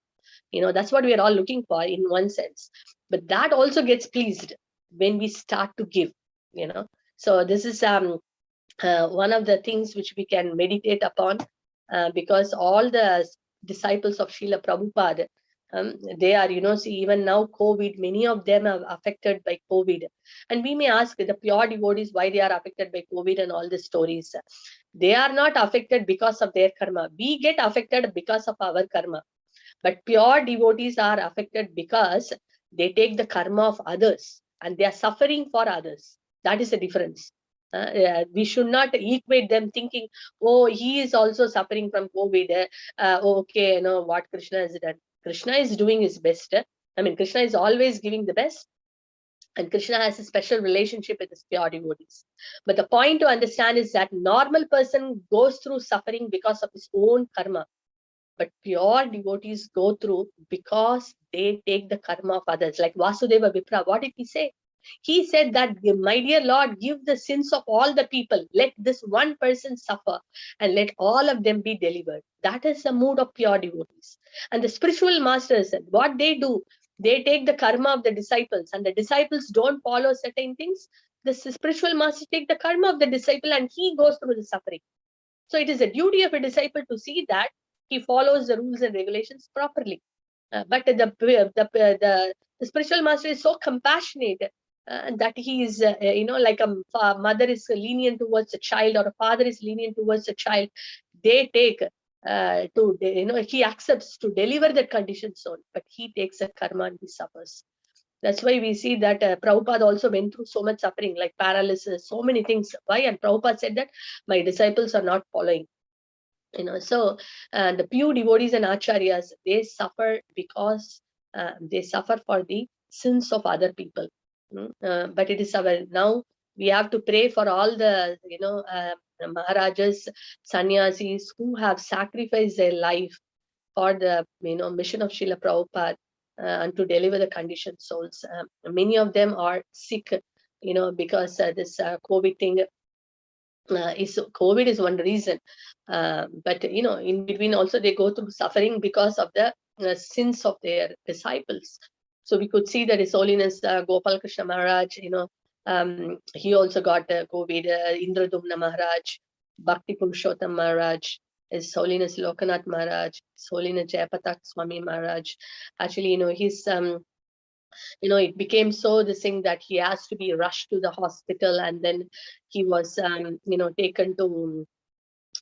That's what we are all looking for in one sense. But that also gets pleased when we start to give, So this is one of the things which we can meditate upon, because all the disciples of Srila Prabhupada, they are, see, even now COVID, many of them are affected by COVID. And we may ask the pure devotees why they are affected by COVID and all the stories. They are not affected because of their karma. We get affected because of our karma. But pure devotees are affected because they take the karma of others and they are suffering for others. That is the difference. We should not equate them thinking, oh, he is also suffering from COVID. Okay, what Krishna has done. Krishna is doing his best. Krishna is always giving the best. And Krishna has a special relationship with his pure devotees. But the point to understand is that normal person goes through suffering because of his own karma. but pure devotees go through because they take the karma of others. Like Vasudeva Vipra, what did he say? He said that, my dear Lord, give the sins of all the people. Let this one person suffer and let all of them be delivered. That is the mood of pure devotees. And the spiritual masters, what they do, they take the karma of the disciples, and the disciples don't follow certain things. The spiritual master take the karma of the disciple and he goes through the suffering. So it is a duty of a disciple to see that he follows the rules and regulations properly. But the spiritual master is so compassionate that he is, like a mother is lenient towards a child, or a father is lenient towards a child. They take he accepts to deliver that conditioned soul, but he takes a karma and he suffers. That's why we see that Prabhupada also went through so much suffering, like paralysis, so many things. Why? And Prabhupada said that my disciples are not following. So the pure devotees and acharyas, they suffer because they suffer for the sins of other people. But it is our, now we have to pray for all the Maharajas, sannyasis who have sacrificed their life for the mission of Srila Prabhupada and to deliver the conditioned souls. Many of them are sick, because this COVID thing. COVID is one reason, but in between also they go through suffering because of the sins of their disciples. So we could see that His Holiness Gopal Krishna Maharaj, he also got COVID. Indradumna Maharaj, Bhakti Purushottam Maharaj, His Holiness Lokanath Maharaj, His Holiness Jayapatak Swami Maharaj. Actually, he's it became so this thing that he has to be rushed to the hospital, and then he was taken to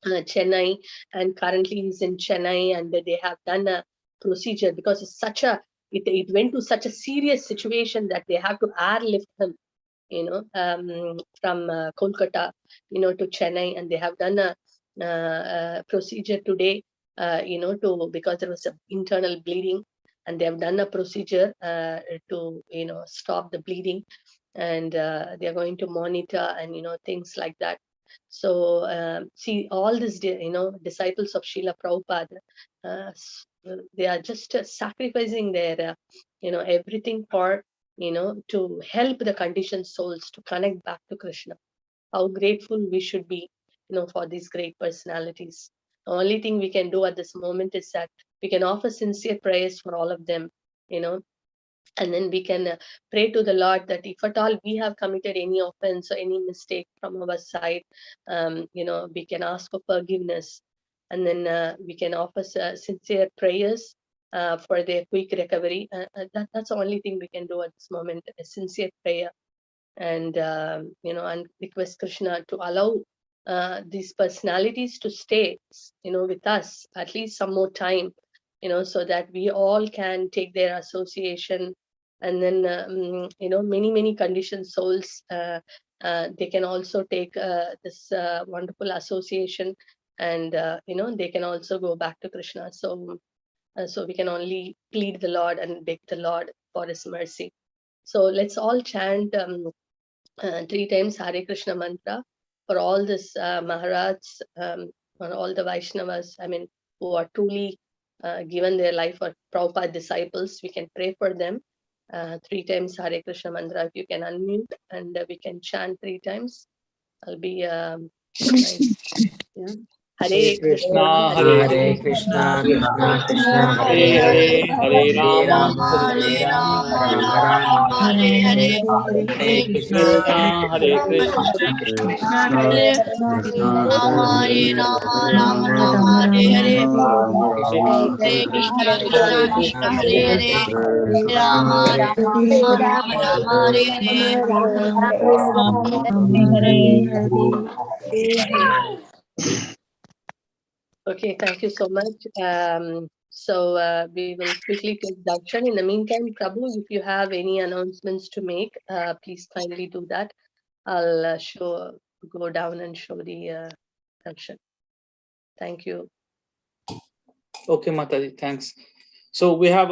Chennai, and currently he's in Chennai, and they have done a procedure because it's such a it went to such a serious situation that they have to airlift him from Kolkata to Chennai, and they have done a procedure today because there was an internal bleeding, and they have done a procedure to stop the bleeding, and they are going to monitor and things like that. So see, all these disciples of Srila Prabhupada, they are just sacrificing their everything for to help the conditioned souls to connect back to Krishna. How grateful we should be for these great personalities. The only thing we can do at this moment is that we can offer sincere prayers for all of them, and then we can pray to the Lord that if at all we have committed any offense or any mistake from our side, we can ask for forgiveness, and then we can offer sincere prayers for their quick recovery. That's the only thing we can do at this moment, a sincere prayer, and and request Krishna to allow these personalities to stay with us at least some more time, so that we all can take their association, and then many conditioned souls they can also take this wonderful association, and they can also go back to Krishna. So we can only plead the Lord and beg the Lord for His mercy. So let's all chant 3 times Hare Krishna mantra for all this Maharajs, for all the Vaishnavas, who are truly given their life for Prabhupada disciples. We can pray for them 3 times Hare Krishna mantra. If you can unmute, and we can chant 3 times. I'll be nice. Yeah. Hare Krishna, Hare Krishna, Krishna Krishna, Hare Hare, Hare Rama, Hare Rama, Rama Rama, Hare Hare, Hare Krishna, Hare Krishna, Krishna Hare Krishna, Hare Rama, Rama Rama, Hare Hare, Hare Krishna, Hare Krishna, Hare Hare, Rama Rama, Rama Hare Hare, Hare Hare. Okay, thank you so much. So we will quickly take darshan. In the meantime, Prabhu, if you have any announcements to make, please kindly do that. I'll go down and show the darshan. Thank you. Okay, Mataji, thanks. So we have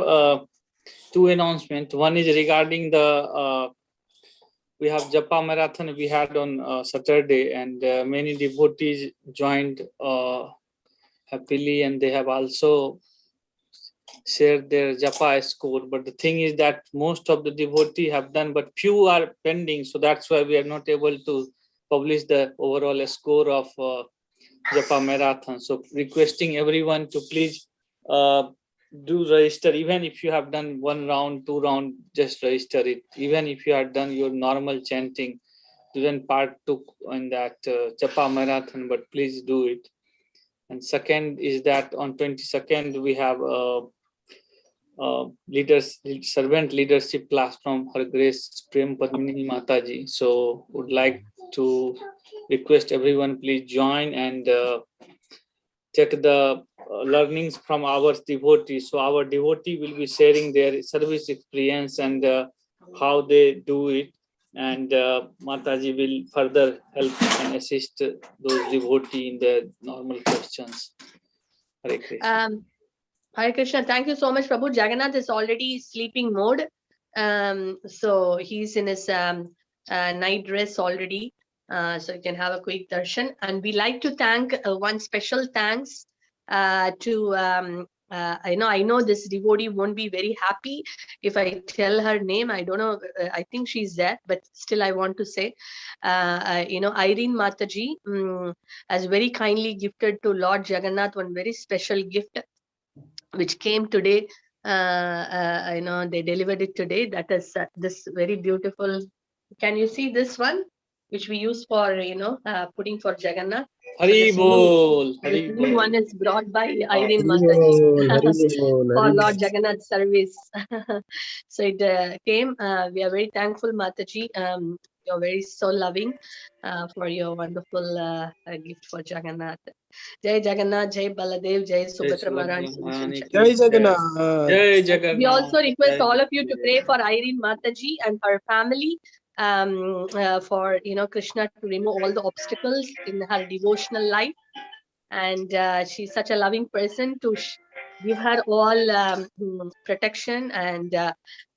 2 announcements. One is regarding the we have Japa Marathon we had on Saturday, and many devotees joined happily, and they have also shared their japa score. But the thing is that most of the devotees have done, but few are pending. So that's why we are not able to publish the overall score of japa marathon. So requesting everyone to please do register. Even if you have done 1 round, 2 round, just register it. Even if you have done your normal chanting, even part took in that japa marathon, but please do it. And second is that on 22nd we have servant leadership class from Her Grace Prem Padmini Mataji. So would like to request everyone please join and check the learnings from our devotees. So our devotee will be sharing their service experience and how they do it, and Mataji will further help and assist those devotees in their normal questions. Hare Krishna. Hare Krishna. Thank you so much, Prabhu. Jagannath is already sleeping mode. So he's in his night dress already. So you can have a quick darshan. And we like to thank one special thanks to I know this devotee won't be very happy if I tell her name. I don't know. I think she's there, but still I want to say, Irene Mataji has very kindly gifted to Lord Jagannath one very special gift, which came today. They delivered it today. That is this very beautiful. Can you see this one, which we use for putting for Jagannath? Hari Bol. This new one is brought by Irene Mataji for Lord Jagannath service. So it came. We are very thankful, Mataji. You're very so loving for your wonderful gift for Jagannath. Jai Jagannath, Jai Baladev, Jai Subhadra Maharani. Jai Jagannath. Jai Jagannath. We also request all of you to pray for Irene Mataji and her family, for Krishna to remove all the obstacles in her devotional life. And she's such a loving person to give her all protection and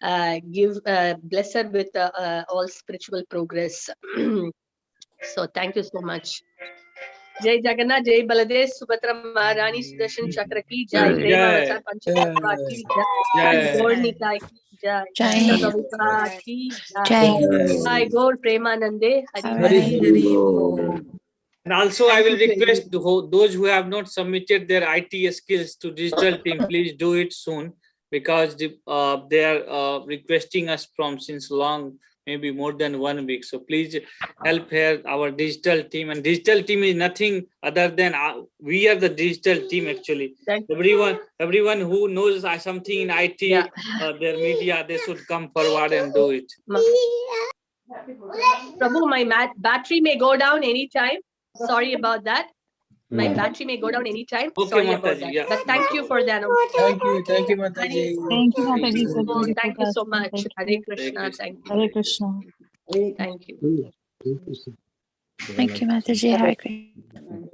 bless her with all spiritual progress. So thank you so much. Jai Jagannath, Jai Baladev, Subhadra Maharani, Sudarshan Chakra ki Jai, Prema Panchatattva ki Jai, Gaur Nitai ki Jai, Srila Prabhupada ki Jai, Jai Gaur Premanande, Hari. And also I will request those who have not submitted their IT skills to digital team, please do it soon, because they are requesting us from since long, maybe more than 1 week. So please help here our digital team. And digital team is nothing other than we are the digital team actually. Everyone who knows something in IT, their media, they should come forward and do it. Prabhu, my battery may go down anytime. Sorry about that. My battery may go down anytime. Okay, sorry Mataji, about that. yeah. But thank you for that. Thank you, Mataji. Thank you, Mataji. Thank you so much. Hare Krishna. Thank you. Hare Krishna. Thank you. Thank you, Mataji. Hare Krishna.